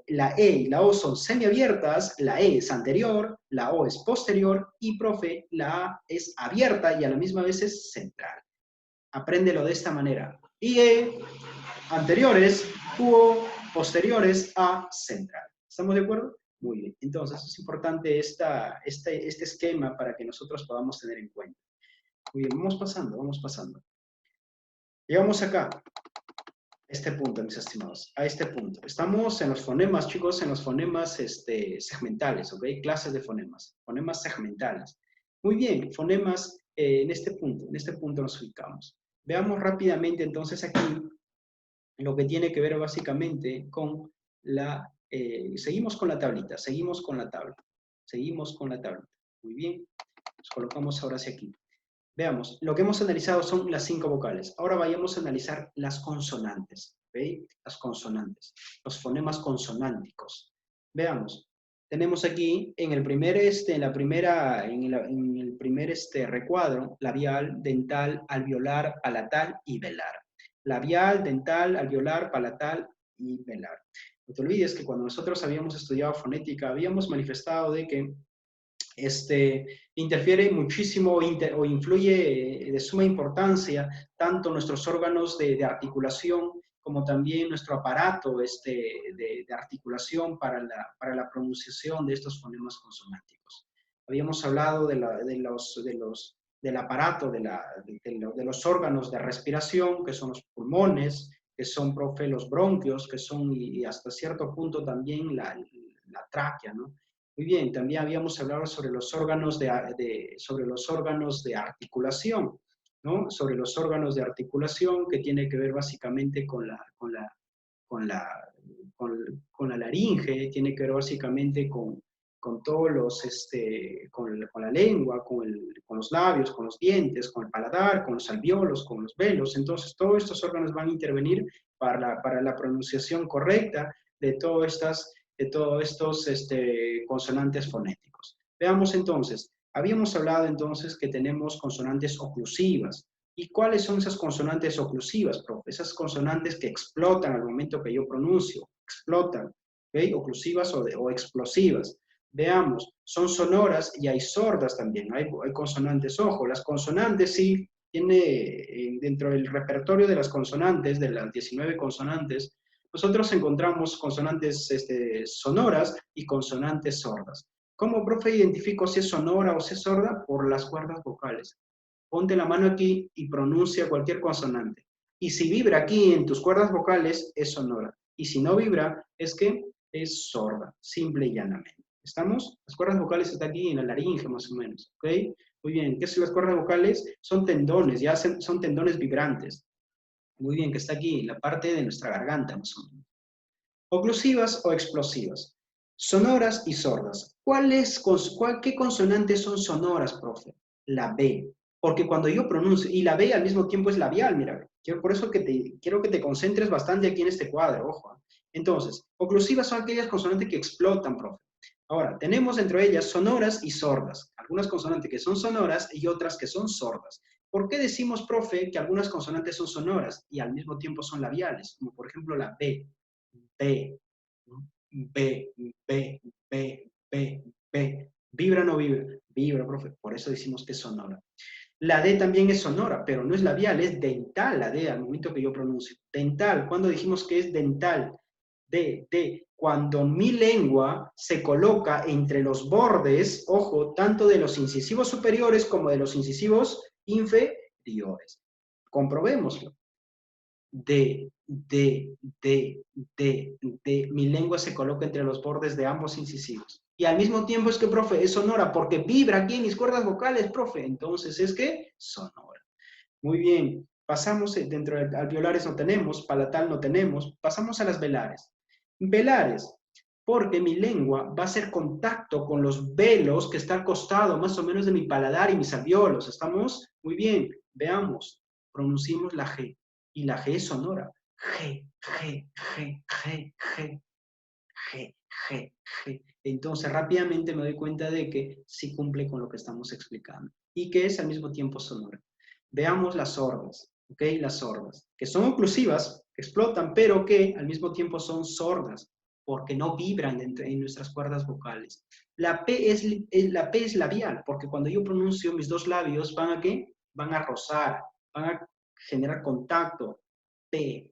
la E y la O son semiabiertas, la E es anterior, la O es posterior y, profe, la A es abierta y a la misma vez es central. Apréndelo de esta manera. IE, anteriores, UO, posteriores a central. ¿Estamos de acuerdo? Muy bien. Entonces, es importante este esquema para que nosotros podamos tener en cuenta. Muy bien, vamos pasando. Llegamos acá. Este punto, mis estimados, a este punto. Estamos en los fonemas, chicos, en los fonemas segmentales, ¿ok? Clases de fonemas segmentales. Muy bien, fonemas en este punto nos ubicamos. Veamos rápidamente entonces aquí lo que tiene que ver básicamente con seguimos con la tablita, seguimos con la tabla. Muy bien, nos colocamos ahora hacia aquí. Veamos, lo que hemos analizado son las 5 vocales. Ahora vayamos a analizar las consonantes, ¿ok? Las consonantes, los fonemas consonánticos. Veamos, tenemos aquí en el primer, recuadro, labial, dental, alveolar, palatal y velar. labial, dental, alveolar, palatal y velar. No te olvides que cuando nosotros habíamos estudiado fonética, habíamos manifestado de que interfiere muchísimo o influye de suma importancia tanto nuestros órganos de articulación como también nuestro aparato de articulación para la pronunciación de estos fonemas consonánticos. Habíamos hablado del aparato, de los órganos de respiración, que son los pulmones, que son, profe, los bronquios, que son, y hasta cierto punto también la tráquea, ¿no? Muy bien, también habíamos hablado sobre los órganos sobre los órganos de articulación, ¿no? Sobre los órganos de articulación que tiene que ver básicamente con la, con la laringe, tiene que ver básicamente con todos con la lengua, con los labios, con los dientes, con el paladar, con los alvéolos, con los velos. Entonces, todos estos órganos van a intervenir para la pronunciación correcta de todos estos consonantes fonéticos. Veamos entonces, habíamos hablado entonces que tenemos consonantes oclusivas. ¿Y cuáles son esas consonantes oclusivas, profe? Esas consonantes que explotan al momento que yo pronuncio, explotan, ¿ok? Oclusivas o explosivas. Veamos, son sonoras y hay sordas también, hay consonantes, ojo, las consonantes sí, dentro del repertorio de las consonantes, de las 19 consonantes, nosotros encontramos consonantes sonoras y consonantes sordas. ¿Cómo, profe, identifico si es sonora o si es sorda? Por las cuerdas vocales. Ponte la mano aquí y pronuncia cualquier consonante. Y si vibra aquí en tus cuerdas vocales, es sonora. Y si no vibra, es que es sorda, simple y llanamente. ¿Estamos? Las cuerdas vocales están aquí en la laringe, más o menos. ¿Ok? Muy bien. ¿Qué son las cuerdas vocales? Son tendones, ya son tendones vibrantes. Muy bien, que está aquí, en la parte de nuestra garganta, más o menos. Oclusivas o explosivas. Sonoras y sordas. ¿Qué consonantes son sonoras, profe? La B. Porque cuando yo pronuncio, y la B al mismo tiempo es labial, mira, por eso quiero que te concentres bastante aquí en este cuadro, ojo. Entonces, oclusivas son aquellas consonantes que explotan, profe. Ahora, tenemos entre ellas sonoras y sordas. Algunas consonantes que son sonoras y otras que son sordas. ¿Por qué decimos, profe, que algunas consonantes son sonoras y al mismo tiempo son labiales? Como por ejemplo la B. B, B, B, B, B, B. ¿Vibra o no vibra? Vibra, profe. Por eso decimos que es sonora. La D también es sonora, pero no es labial, es dental la D al momento que yo pronuncio. Dental, ¿cuándo dijimos que es dental? D. Cuando mi lengua se coloca entre los bordes, ojo, tanto de los incisivos superiores como de los incisivos inferiores. Comprobémoslo. D, mi lengua se coloca entre los bordes de ambos incisivos. Y al mismo tiempo es que, profe, es sonora, porque vibra aquí en mis cuerdas vocales, profe. Entonces es que sonora. Muy bien, pasamos dentro de alveolares no tenemos, palatal no tenemos, pasamos a las velares. Velares, porque mi lengua va a hacer contacto con los velos que está al costado más o menos de mi paladar y mis alvéolos. ¿Estamos? Muy bien, veamos, pronunciemos la G. Y la G es sonora. G, G, G, G, G, G, G, G. Entonces rápidamente me doy cuenta de que sí cumple con lo que estamos explicando. Y que es al mismo tiempo sonora. Veamos las sordas, ¿ok? Las sordas, que son oclusivas, que explotan, pero que al mismo tiempo son sordas, porque no vibran en nuestras cuerdas vocales. La P es labial, porque cuando yo pronuncio mis dos labios, ¿van a qué? Van a rozar, van a generar contacto. P,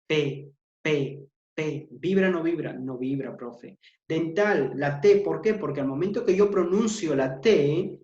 P, P, P. ¿Vibra o no vibra? No vibra, profe. Dental, la T, ¿por qué? Porque al momento que yo pronuncio la T,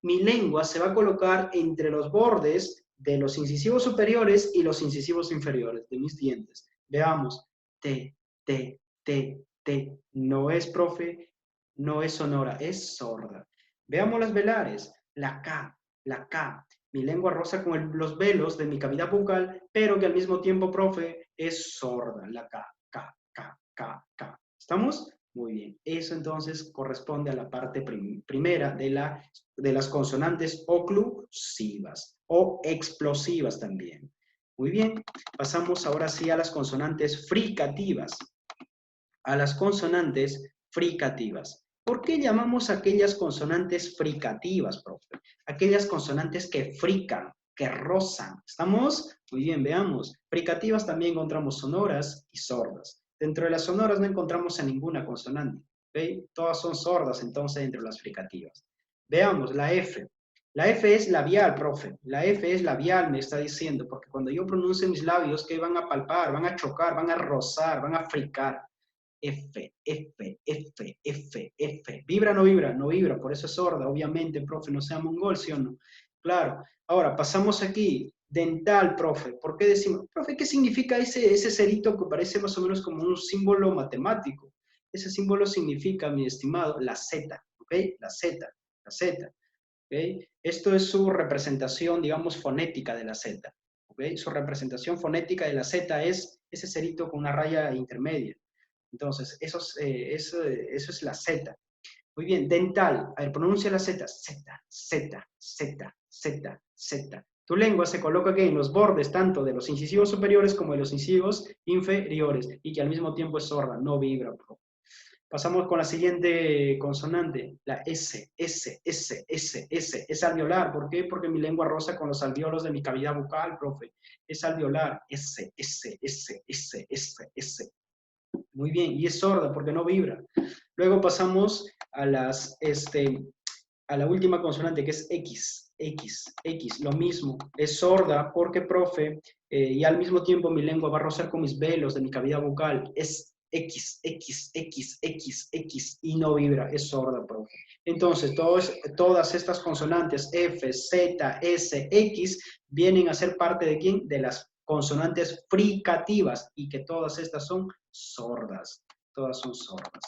mi lengua se va a colocar entre los bordes de los incisivos superiores y los incisivos inferiores de mis dientes. Veamos. T, T, T, T. No es, profe, no es sonora, es sorda. Veamos las velares. La K, la K. Mi lengua roza con los velos de mi cavidad bucal, pero que al mismo tiempo, profe, es sorda. La K, K, K, K, K. ¿Estamos? Muy bien. Eso entonces corresponde a la parte primera de las consonantes oclusivas o explosivas también. Muy bien. Pasamos ahora sí a las consonantes fricativas. A las consonantes fricativas. ¿Por qué llamamos a aquellas consonantes fricativas, profe? Aquellas consonantes que frican, que rozan. ¿Estamos? Muy bien, veamos. Fricativas también encontramos sonoras y sordas. Dentro de las sonoras no encontramos a ninguna consonante. ¿Ok? Todas son sordas entonces entre las fricativas. Veamos la F. La F es labial, profe. La F es labial, me está diciendo, porque cuando yo pronuncio mis labios, ¿qué van a palpar? Van a chocar, van a rozar, van a fricar. F, F, F, F, F. ¿Vibra o no vibra? No vibra, por eso es sorda, obviamente, profe, no sea mongol, ¿sí o no? Claro. Ahora, pasamos aquí. Dental, profe. ¿Por qué decimos? Profe, ¿qué significa ese cerito que parece más o menos como un símbolo matemático? Ese símbolo significa, mi estimado, la Z, ¿ok? La Z, la Z. ¿Okay? Esto es su representación, digamos, fonética de la Z. ¿Okay? Su representación fonética de la Z es ese cerito con una raya intermedia. Entonces, eso es la Z. Muy bien, dental. A ver, pronuncia la Z. Z, Z, Z, Z, Z. Tu lengua se coloca aquí en los bordes tanto de los incisivos superiores como de los incisivos inferiores y que al mismo tiempo es sorda, no vibra. Pasamos con la siguiente consonante, la S, S, S, S, S. Es alveolar. ¿Por qué? Porque mi lengua roza con los alvéolos de mi cavidad bucal, profe. Es alveolar. S, S, S, S, S, S. Muy bien. Y es sorda porque no vibra. Luego pasamos a a la última consonante que es X, X, X. Lo mismo. Es sorda porque, profe, y al mismo tiempo mi lengua va a rozar con mis velos de mi cavidad bucal. Es X, X, X, X, X, y no vibra, es sorda, profe. Entonces, todas estas consonantes F, Z, S, X, vienen a ser parte de ¿quién? De las consonantes fricativas, y que todas estas son sordas. Todas son sordas.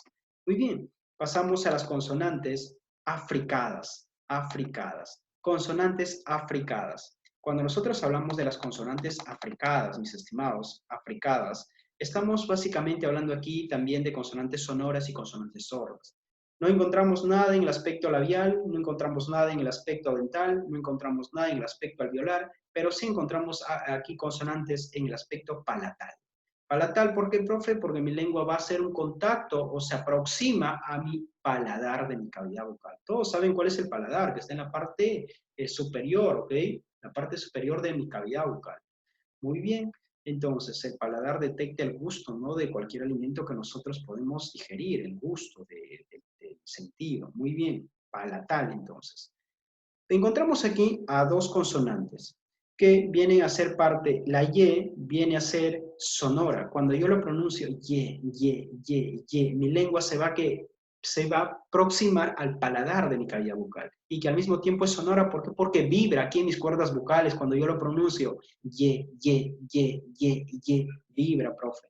Muy bien, pasamos a las consonantes africadas, africadas. Consonantes africadas. Cuando nosotros hablamos de las consonantes africadas, mis estimados, africadas, estamos básicamente hablando aquí también de consonantes sonoras y consonantes sordas. No encontramos nada en el aspecto labial, no encontramos nada en el aspecto dental, no encontramos nada en el aspecto alveolar, pero sí encontramos aquí consonantes en el aspecto palatal. Palatal, ¿por qué, profe? Porque mi lengua va a hacer un contacto o se aproxima a mi paladar de mi cavidad bucal. Todos saben cuál es el paladar, que está en la parte superior, ¿ok? La parte superior de mi cavidad bucal. Muy bien, entonces el paladar detecta el gusto, ¿no? De cualquier alimento que nosotros podemos digerir, el gusto del sentido. Muy bien, palatal entonces. Encontramos aquí a dos consonantes que vienen a ser parte, la Y viene a ser sonora. Cuando yo lo pronuncio, Y, mi lengua se va a aproximar al paladar de mi cavidad bucal y que al mismo tiempo es sonora. ¿Por qué? Porque vibra aquí en mis cuerdas vocales cuando yo lo pronuncio. Vibra, profe.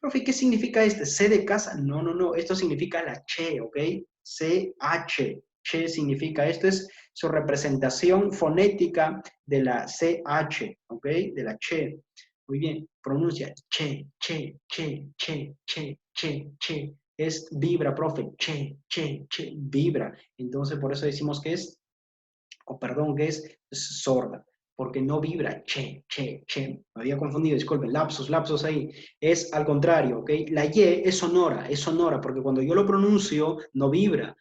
Profe, ¿qué significa este? ¿C de casa? No, no, no. Esto significa la che, ¿ok? C-H. Che significa, esto es su representación fonética de la CH, ¿ok? De la che. Muy bien, pronuncia che, che, che, che, che, che, che. Es vibra, profe. Che, che, che, vibra. Entonces, por eso decimos que es, o perdón, que es sorda, porque no vibra, che, che, che. Me había confundido, disculpen, lapsus ahí. Es al contrario, ¿ok? La Y es sonora, porque cuando yo lo pronuncio, no vibra.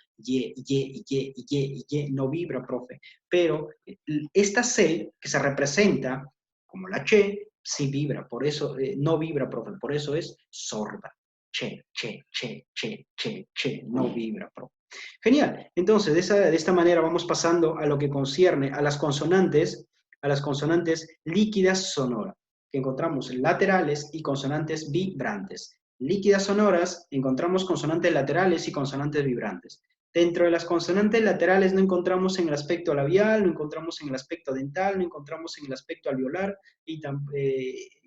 No vibra, profe. Pero esta C, que se representa como la che, sí vibra, por eso, no vibra, profe, por eso es sorda. Che, che, che, che, che, che, no vibra, profe. Genial. Entonces, de esta manera vamos pasando a lo que concierne a las consonantes líquidas sonoras, que encontramos laterales y consonantes vibrantes. Líquidas sonoras, encontramos consonantes laterales y consonantes vibrantes. Dentro de las consonantes laterales no encontramos en el aspecto labial, no encontramos en el aspecto dental, no encontramos en el aspecto alveolar,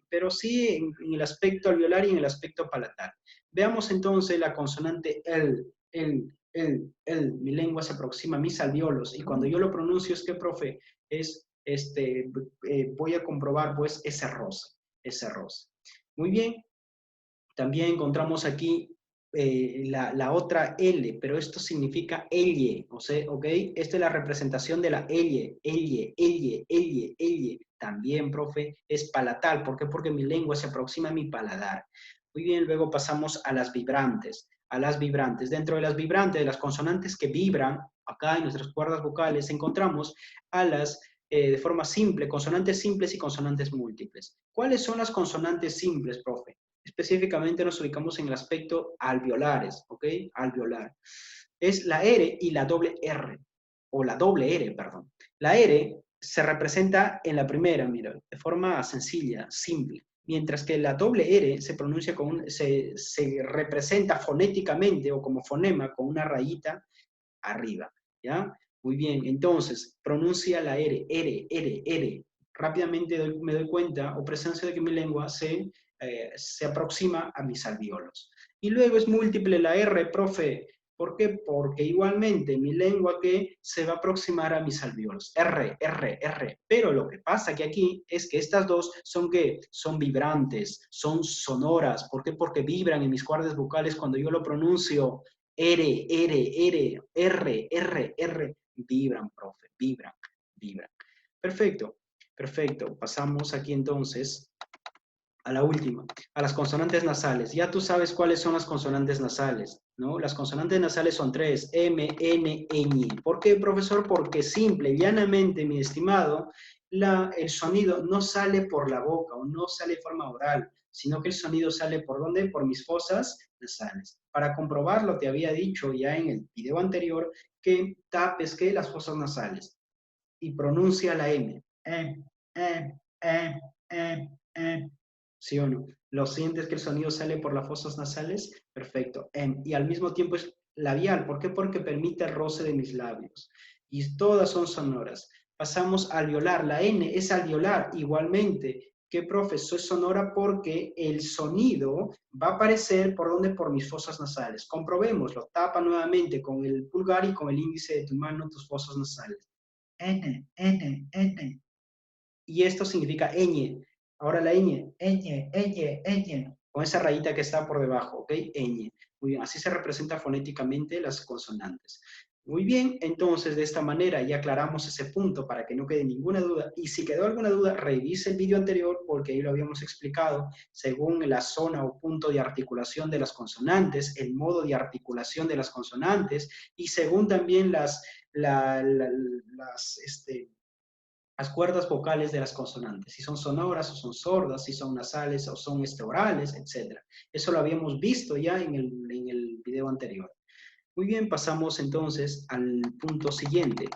pero sí en el aspecto alveolar y en el aspecto palatal. Veamos entonces la consonante mi lengua se aproxima a mis alvéolos y cuando yo lo pronuncio es que, profe, voy a comprobar pues ese roce. Muy bien, también encontramos aquí la otra L, pero esto significa elle, o sea, ¿ok? Esta es la representación de la elle. También, profe, es palatal. ¿Por qué? Porque mi lengua se aproxima a mi paladar. Muy bien, luego pasamos a las vibrantes. Dentro de las vibrantes, de las consonantes que vibran, acá en nuestras cuerdas vocales, encontramos a las de forma simple, consonantes simples y consonantes múltiples. ¿Cuáles son las consonantes simples, profe? Específicamente nos ubicamos en el aspecto alveolares, ¿ok? Alveolar. Es la R y la doble R, o la doble R, perdón. La R se representa en la primera, mira, de forma sencilla, simple, mientras que la doble R se pronuncia se representa fonéticamente o como fonema con una rayita arriba, ¿ya? Muy bien, entonces, pronuncia la R, R, R, R. Rápidamente me doy cuenta o presencia de que mi lengua se aproxima a mis alvéolos. Y luego es múltiple la R, profe. ¿Por qué? Porque igualmente mi lengua que se va a aproximar a mis alvéolos. R, R, R. Pero lo que pasa que aquí es que estas dos son ¿qué? Son vibrantes, son sonoras. ¿Por qué? Porque vibran en mis cuerdas vocales cuando yo lo pronuncio. R, R, R, R, R, R. Vibran, profe, vibran, vibran. Perfecto, perfecto. Pasamos aquí entonces a la última, a las consonantes nasales. Ya tú sabes cuáles son las consonantes nasales, ¿no? Las consonantes nasales son tres, M, N, ñ. ¿Por qué, profesor? Porque simple, llanamente, mi estimado, el sonido no sale por la boca o no sale de forma oral, sino que el sonido sale ¿por dónde? Por mis fosas nasales. Para comprobarlo, te había dicho ya en el video anterior que tapes que las fosas nasales y pronuncia la M. ¿Sí o no? ¿Lo sientes que el sonido sale por las fosas nasales? Perfecto. Y al mismo tiempo es labial. ¿Por qué? Porque permite el roce de mis labios. Y todas son sonoras. Pasamos al alveolar. La N es alveolar igualmente. ¿Qué, profe? Es sonora porque el sonido va a aparecer por donde, por mis fosas nasales. Comprobémoslo. Tapa nuevamente con el pulgar y con el índice de tu mano tus fosas nasales. N, N, N. Y esto significa ñ. Ahora la ñ, ñ, con esa rayita que está por debajo, ¿ok? Ñ. Muy bien, así se representa fonéticamente las consonantes. Muy bien, entonces de esta manera ya aclaramos ese punto para que no quede ninguna duda. Y si quedó alguna duda, revise el video anterior porque ahí lo habíamos explicado según la zona o punto de articulación de las consonantes, el modo de articulación de las consonantes y según también las cuerdas vocales de las consonantes, si son sonoras o son sordas, si son nasales o son orales, etc. Eso lo habíamos visto ya en el video anterior. Muy bien, pasamos entonces al punto siguiente.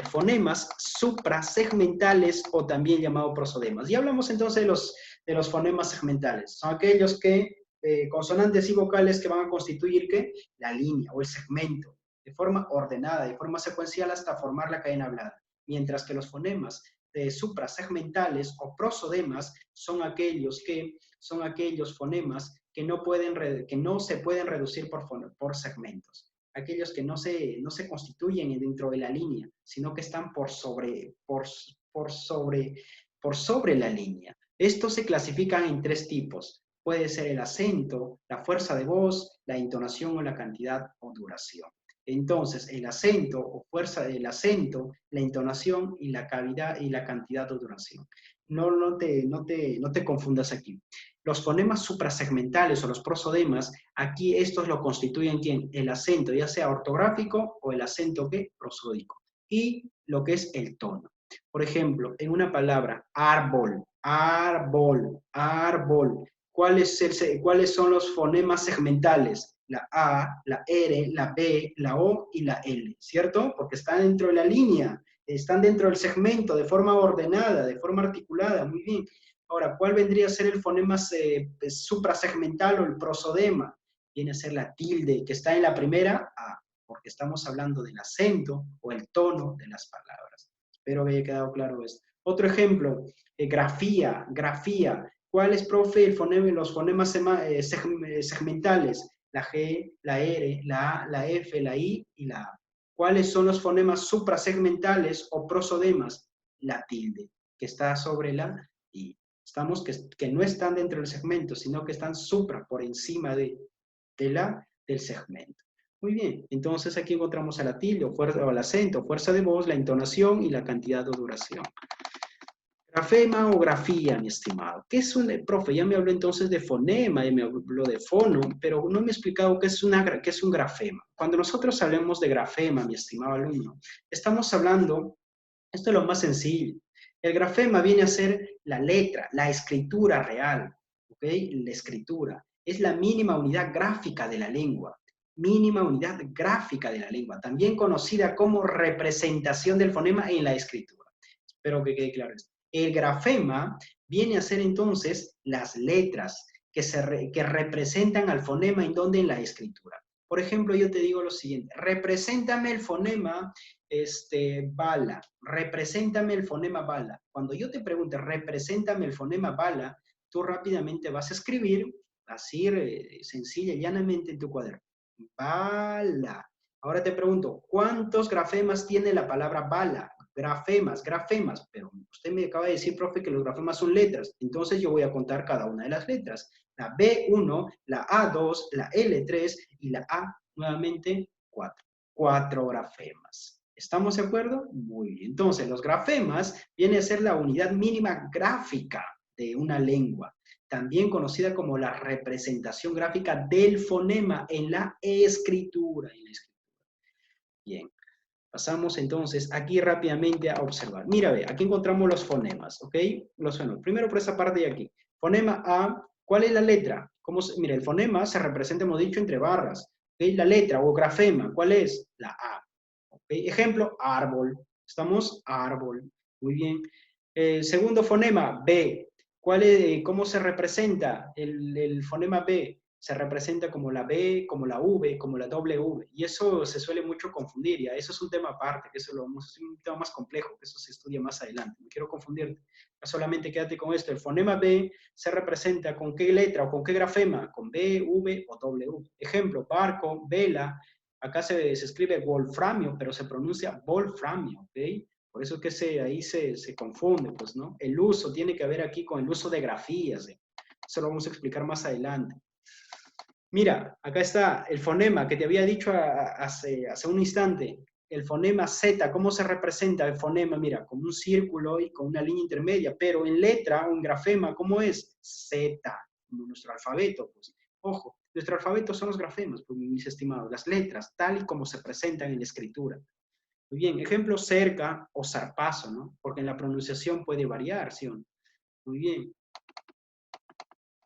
Fonemas suprasegmentales o también llamado prosodemas. Ya hablamos entonces de los fonemas segmentales. Son aquellos consonantes y vocales que van a constituir ¿qué? La línea o el segmento de forma ordenada, de forma secuencial hasta formar la cadena hablada. Mientras que los fonemas suprasegmentales o prosodemas son aquellos fonemas que no se pueden reducir por segmentos. Aquellos que no se constituyen dentro de la línea, sino que están por sobre la línea. Estos se clasifican en tres tipos. Puede ser el acento, la fuerza de voz, la entonación o la cantidad o duración. Entonces, el acento o fuerza del acento, la entonación y la cavidad y la cantidad o duración. No te confundas aquí. Los fonemas suprasegmentales o los prosodemas, aquí estos lo constituyen ¿quién? El acento, ya sea ortográfico o el acento ¿qué? Prosódico. Y lo que es el tono. Por ejemplo, en una palabra, árbol, árbol, árbol. ¿Cuáles son los fonemas segmentales? La A, la R, la B, la O y la L, ¿cierto? Porque están dentro de la línea, están dentro del segmento, de forma ordenada, de forma articulada, muy bien. Ahora, ¿cuál vendría a ser el fonema suprasegmental o el prosodema? Viene a ser la tilde, que está en la primera A, porque estamos hablando del acento o el tono de las palabras. Espero que haya quedado claro esto. Otro ejemplo, grafía, grafía. ¿Cuál es, profe, los fonemas segmentales? La G, la R, la A, la F, la I y la A. ¿Cuáles son los fonemas suprasegmentales o prosodemas? La tilde, que está sobre la I. Estamos que no están dentro del segmento, sino que están por encima del segmento. Muy bien, entonces aquí encontramos a la tilde o el acento, fuerza de voz, la entonación y la cantidad o duración. Grafema o grafía, mi estimado. ¿Qué es profe? Ya me habló entonces de fonema, ya me habló de fono, pero no me ha explicado qué es un grafema. Cuando nosotros hablemos de grafema, mi estimado alumno, estamos hablando Esto es lo más sencillo. El grafema viene a ser la letra, la escritura real, ¿ok? La escritura. Es la mínima unidad gráfica de la lengua. Mínima unidad gráfica de la lengua, también conocida como representación del fonema en la escritura. Espero que quede claro esto. El grafema viene a ser entonces las letras que representan al fonema en donde en la escritura. Por ejemplo, yo te digo lo siguiente, represéntame el fonema bala, represéntame el fonema bala. Cuando yo te pregunte, represéntame el fonema bala, tú rápidamente vas a escribir, así sencilla y llanamente en tu cuaderno. Bala. Ahora te pregunto, ¿cuántos grafemas tiene la palabra bala? Grafemas, grafemas. Pero usted me acaba de decir, profe, que los grafemas son letras. Entonces yo voy a contar cada una de las letras. La B1, la A2, la L3 y la A nuevamente 4. 4 grafemas. ¿Estamos de acuerdo? Muy bien. Entonces, los grafemas viene a ser la unidad mínima gráfica de una lengua, también conocida como la representación gráfica del fonema en la escritura. Bien, pasamos entonces aquí rápidamente a observar. Mira, ve, aquí encontramos los fonemas, ¿ok? Los fonemas. Primero por esa parte de aquí. Fonema A, ¿cuál es la letra? Mira, el fonema se representa, hemos dicho, entre barras. ¿Ok? La letra o grafema, ¿cuál es? La A. ¿Okay? Ejemplo, árbol. ¿Estamos? Árbol. Muy bien. Segundo fonema, B. ¿Cómo se representa el fonema B? Se representa como la B, como la V, como la W. Y eso se suele mucho confundir. Ya eso es un tema aparte, que eso es un tema más complejo, que eso se estudia más adelante. No quiero confundirte. Solamente quédate con esto. El fonema B se representa con qué letra o con qué grafema, con B, V o W. Ejemplo, barco, vela. Acá se escribe wolframio, pero se pronuncia wolframio, ¿ok? Por eso es que ahí se confunde, pues, ¿no? El uso tiene que ver aquí con el uso de grafías. Eso lo vamos a explicar más adelante. Mira, acá está el fonema que te había dicho hace un instante. El fonema Z, ¿cómo se representa el fonema? Mira, con un círculo y con una línea intermedia, pero en letra o en grafema, ¿cómo es? Z, como nuestro alfabeto, pues. Ojo, nuestro alfabeto son los grafemas, pues, mis estimados, las letras, tal y como se presentan en la escritura. Muy bien, ejemplo, cerca o zarpazo, ¿no? Porque en la pronunciación puede variar, ¿sí o no? Muy bien.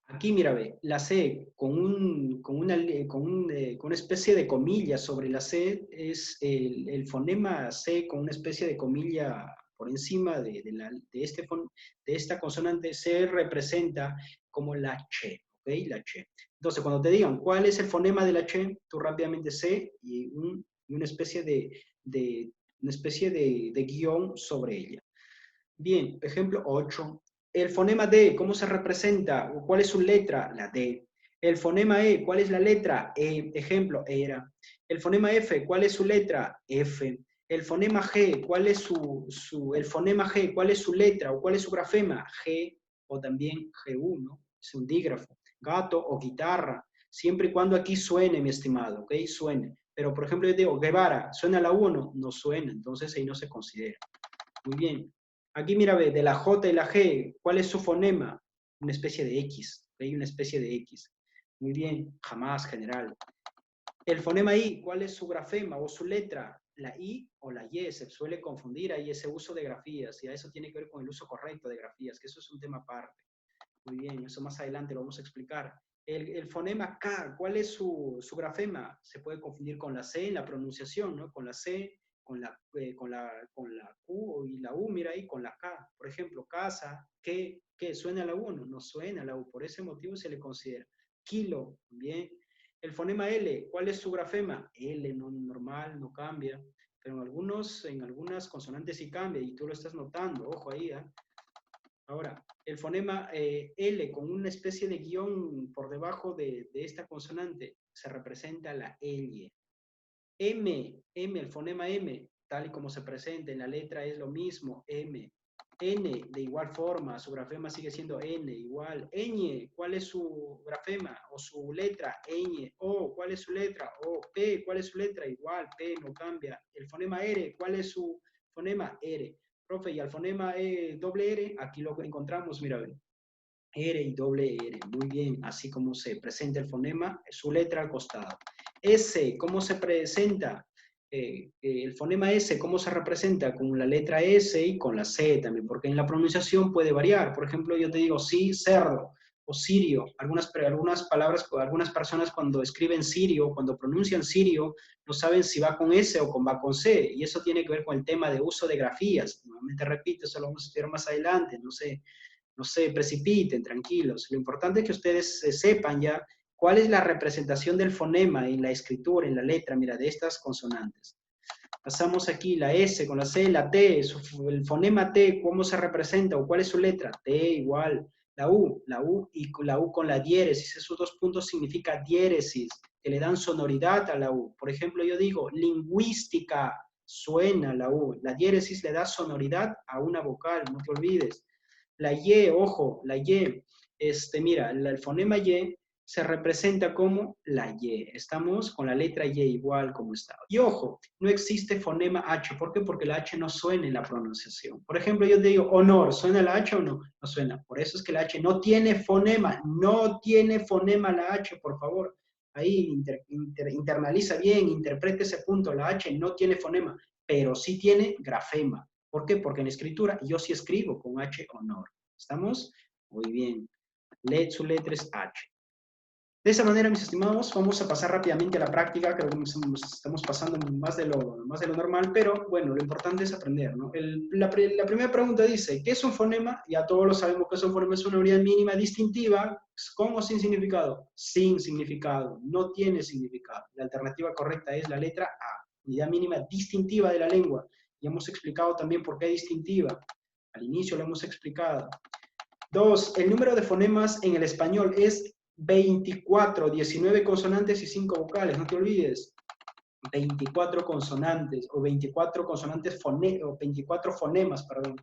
Aquí, mira, ve, la C con una especie de comilla sobre la C es el fonema C con una especie de comilla por encima de esta consonante se representa como la Ch, ¿ok? La Ch. Entonces, cuando te digan cuál es el fonema de la Ch, tú rápidamente C y una especie de guión sobre ella. Bien, ejemplo 8. El fonema D, ¿cómo se representa? ¿Cuál es su letra? La D. El fonema E, ¿cuál es la letra? E. Ejemplo, era. El fonema F, ¿cuál es su letra? F. El fonema G, ¿cuál es el fonema G, ¿cuál es su letra o cuál es su grafema? G o también G1, es un dígrafo. Gato o guitarra, siempre y cuando aquí suene, mi estimado, ¿ok? Suene. Pero, por ejemplo, yo digo, Guevara, ¿suena la U o no? No suena, entonces ahí no se considera. Muy bien. Aquí mira, ve, de la J y la G, ¿cuál es su fonema? Una especie de X. ¿Okay? Una especie de X. Muy bien, jamás, general. El fonema I, ¿cuál es su grafema o su letra? La I o la Y, se suele confundir ahí ese uso de grafías, y a eso tiene que ver con el uso correcto de grafías, que eso es un tema aparte. Muy bien, eso más adelante lo vamos a explicar. El fonema K, ¿cuál es su grafema? Se puede confundir con la C en la pronunciación, ¿no? Con la C, con la Q y la U, mira ahí, con la K. Por ejemplo, casa, ¿qué? ¿Suena la U o no? No suena la U, por ese motivo se le considera. Kilo, bien. El fonema L, ¿cuál es su grafema? L, no, normal, no cambia, pero en algunas consonantes sí cambia y tú lo estás notando, ojo ahí, ¿eh? Ahora, el fonema L con una especie de guión por debajo de esta consonante se representa la L. El fonema M, tal y como se presenta en la letra es lo mismo, M. N, de igual forma, su grafema sigue siendo N, igual. Ñ, ¿cuál es su grafema o su letra? Ñ. O, ¿cuál es su letra? O. P, ¿cuál es su letra? Igual, P, no cambia. El fonema R, ¿cuál es su fonema? R. Profe, y al fonema doble R, aquí lo encontramos, mira, R y doble R, muy bien, así como se presenta el fonema, su letra al costado. S, ¿cómo se presenta? el fonema S, ¿cómo se representa? Con la letra S y con la C también, porque en la pronunciación puede variar. Por ejemplo, yo te digo sí, cerdo, o sirio. Algunas palabras, algunas personas cuando escriben sirio, cuando pronuncian sirio, no saben si va con S o va con C, y eso tiene que ver con el tema de uso de grafías. Nuevamente repito, eso lo vamos a estudiar más adelante, no se precipiten, tranquilos. Lo importante es que ustedes sepan ya cuál es la representación del fonema en la escritura, en la letra, mira, de estas consonantes. Pasamos aquí la S con la C, la T, el fonema T, ¿cómo se representa o cuál es su letra? T igual. La U y la U con la diéresis, esos dos puntos significa diéresis, que le dan sonoridad a la U. Por ejemplo, yo digo lingüística, suena la U. La diéresis le da sonoridad a una vocal, no te olvides. La Y, ojo, la Y, mira, el fonema Y se representa como la Y. Estamos con la letra Y igual como está. Y ojo, no existe fonema H. ¿Por qué? Porque la H no suena en la pronunciación. Por ejemplo, yo te digo honor, ¿suena la H o no? No suena. Por eso es que la H no tiene fonema. No tiene fonema la H, por favor. Ahí internaliza bien, interprete ese punto. La H no tiene fonema, pero sí tiene grafema. ¿Por qué? Porque en escritura yo sí escribo con H honor. ¿Estamos? Muy bien. Su letra es H. De esa manera, mis estimados, vamos a pasar rápidamente a la práctica. Creo que nos estamos pasando más de lo normal, pero bueno, lo importante es aprender, ¿no? La primera pregunta dice, ¿qué es un fonema? Ya todos lo sabemos que es un fonema, es una unidad mínima distintiva, ¿con o sin significado? Sin significado, no tiene significado. La alternativa correcta es la letra A, unidad mínima distintiva de la lengua. Ya hemos explicado también por qué distintiva. Al inicio lo hemos explicado. 2. El número de fonemas en el español es 24, 19 consonantes y 5 vocales, no te olvides. 24 consonantes, o 24 consonantes o 24 fonemas, perdón.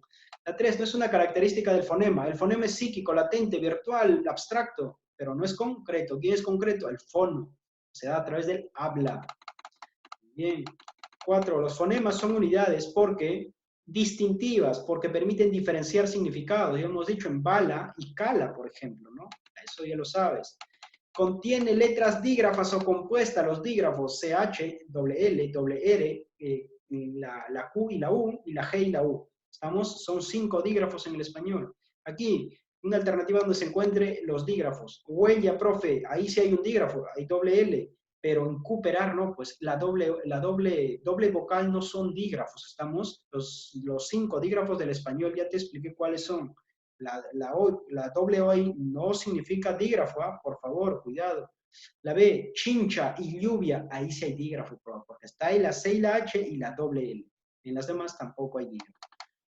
La 3, no es una característica del fonema. El fonema es psíquico, latente, virtual, abstracto, pero no es concreto. ¿Quién es concreto? El fono. Se da a través del habla. Bien. 4. Los fonemas son unidades porque distintivas, porque permiten diferenciar significados. Ya hemos dicho en bala y cala, por ejemplo, ¿no? Eso ya lo sabes. Contiene letras dígrafas o compuestas, los dígrafos CH, doble L, doble R, la Q y la U, y la G y la U. ¿Estamos? Son 5 dígrafos en el español. Aquí, una alternativa donde se encuentre los dígrafos. Huella, profe, ahí sí hay un dígrafo, hay doble L, pero en cooperar, ¿no? Pues la doble vocal no son dígrafos, ¿estamos? Los 5 dígrafos del español ya te expliqué cuáles son. La doble O ahí no significa dígrafo, ¿eh? Por favor, cuidado. La B, chincha y lluvia, ahí sí hay dígrafo, porque está ahí la C y la H y la doble L. En las demás tampoco hay dígrafo.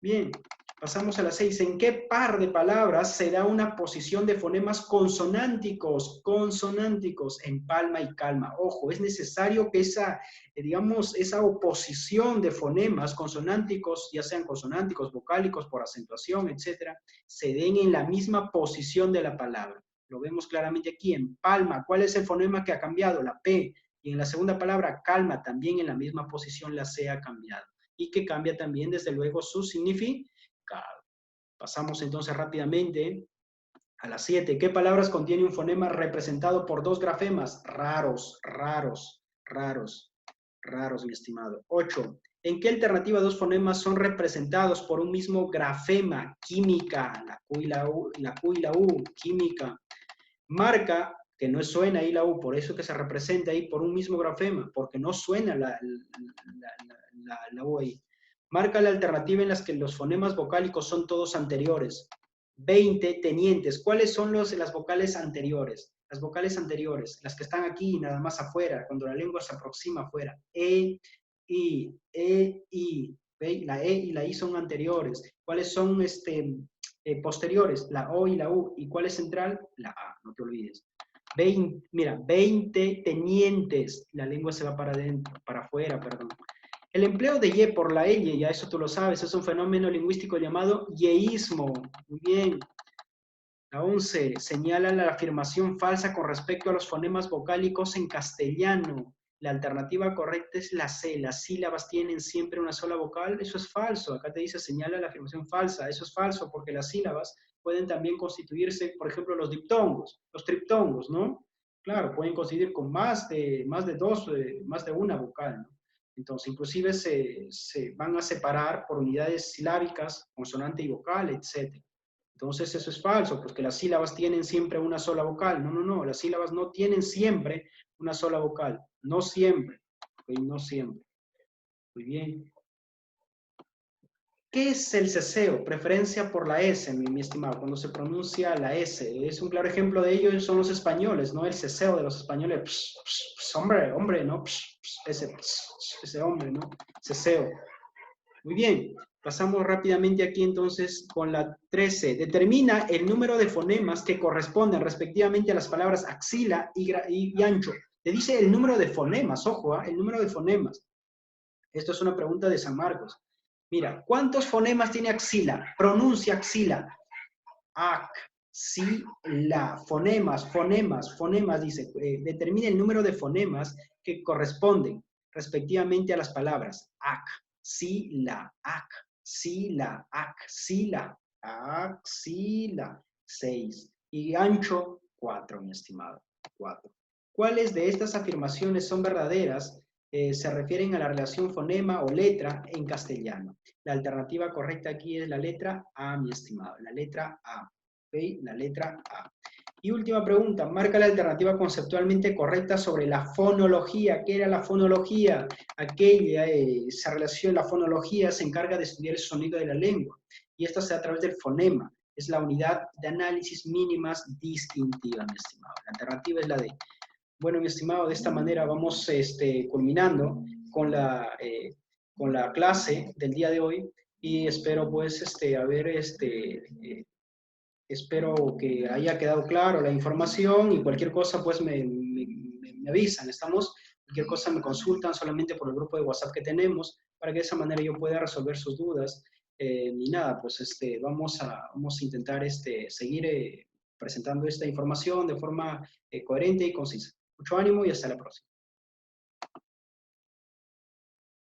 Bien, pasamos a la 6. ¿En qué par de palabras se da una posición de fonemas consonánticos? Consonánticos en palma y calma. Ojo, es necesario que esa oposición de fonemas consonánticos, ya sean consonánticos, vocálicos, por acentuación, etcétera, se den en la misma posición de la palabra. Lo vemos claramente aquí en palma. ¿Cuál es el fonema que ha cambiado? La P. Y en la segunda palabra, calma, también en la misma posición la C ha cambiado. Y que cambia también, desde luego, su significado. Pasamos entonces rápidamente a la 7. ¿Qué palabras contiene un fonema representado por 2 grafemas? Raros, raros, raros, raros, mi estimado. 8. ¿En qué alternativa 2 fonemas son representados por un mismo grafema? Química, la Q y la U, química. Marca que no suena ahí la U, por eso que se representa ahí por un mismo grafema, porque no suena la U ahí. Marca la alternativa en las que los fonemas vocálicos son todos anteriores. 20, tenientes. ¿Cuáles son las vocales anteriores? Las vocales anteriores, las que están aquí nada más afuera, cuando la lengua se aproxima afuera. I. La E y la I son anteriores. ¿Cuáles son posteriores? La O y la U. ¿Y cuál es central? La A, no te olvides. 20 tenientes. La lengua se va para adentro, para afuera, perdón. El empleo de ye por la elle, ya eso tú lo sabes, es un fenómeno lingüístico llamado yeísmo. Muy bien. La 11 señala la afirmación falsa con respecto a los fonemas vocálicos en castellano. La alternativa correcta es la C. Las sílabas tienen siempre una sola vocal. Eso es falso. Acá te dice señala la afirmación falsa. Eso es falso porque las sílabas pueden también constituirse, por ejemplo, los diptongos, los triptongos, ¿no? Claro, pueden coincidir con más de una vocal, ¿no? Entonces, inclusive se van a separar por unidades silábicas, consonante y vocal, etc. Entonces, eso es falso, porque las sílabas tienen siempre una sola vocal. No, no, no, las sílabas no tienen siempre una sola vocal. No siempre, ¿ok? No siempre. Muy bien. ¿Qué es el ceseo? Preferencia por la S, mi estimado, cuando se pronuncia la S. Es un claro ejemplo de ello, son los españoles, ¿no? El ceseo de los españoles. Hombre, hombre, ¿no? Ese hombre, ¿no? Ceseo. Muy bien. Pasamos rápidamente aquí entonces con la 13. Determina el número de fonemas que corresponden respectivamente a las palabras axila y ancho. Te dice el número de fonemas, ojo, el número de fonemas. Esto es una pregunta de San Marcos. Mira, ¿cuántos fonemas tiene axila? Pronuncia axila. Axila. Fonemas, dice. Determina el número de fonemas que corresponden respectivamente a las palabras axila, axila. 6. Y ancho, 4, mi estimado. 4. ¿Cuáles de estas afirmaciones son verdaderas? Se refieren a la relación fonema o letra en castellano. La alternativa correcta aquí es la letra A, mi estimado. La letra A. ¿Okay? La letra A. Y última pregunta, marca la alternativa conceptualmente correcta sobre la fonología. ¿Qué era la fonología? Aquella, esa relación, la fonología se encarga de estudiar el sonido de la lengua. Y esta se da a través del fonema. Es la unidad de análisis mínimas distintiva, mi estimado. La alternativa es la D. Bueno, mi estimado, de esta manera vamos culminando con la clase del día de hoy y espero pues espero que haya quedado claro la información y cualquier cosa pues me avisan, cualquier cosa me consultan solamente por el grupo de WhatsApp que tenemos para que de esa manera yo pueda resolver sus dudas y nada, pues vamos a intentar seguir presentando esta información de forma coherente y concisa. Mucho ánimo y hasta la próxima.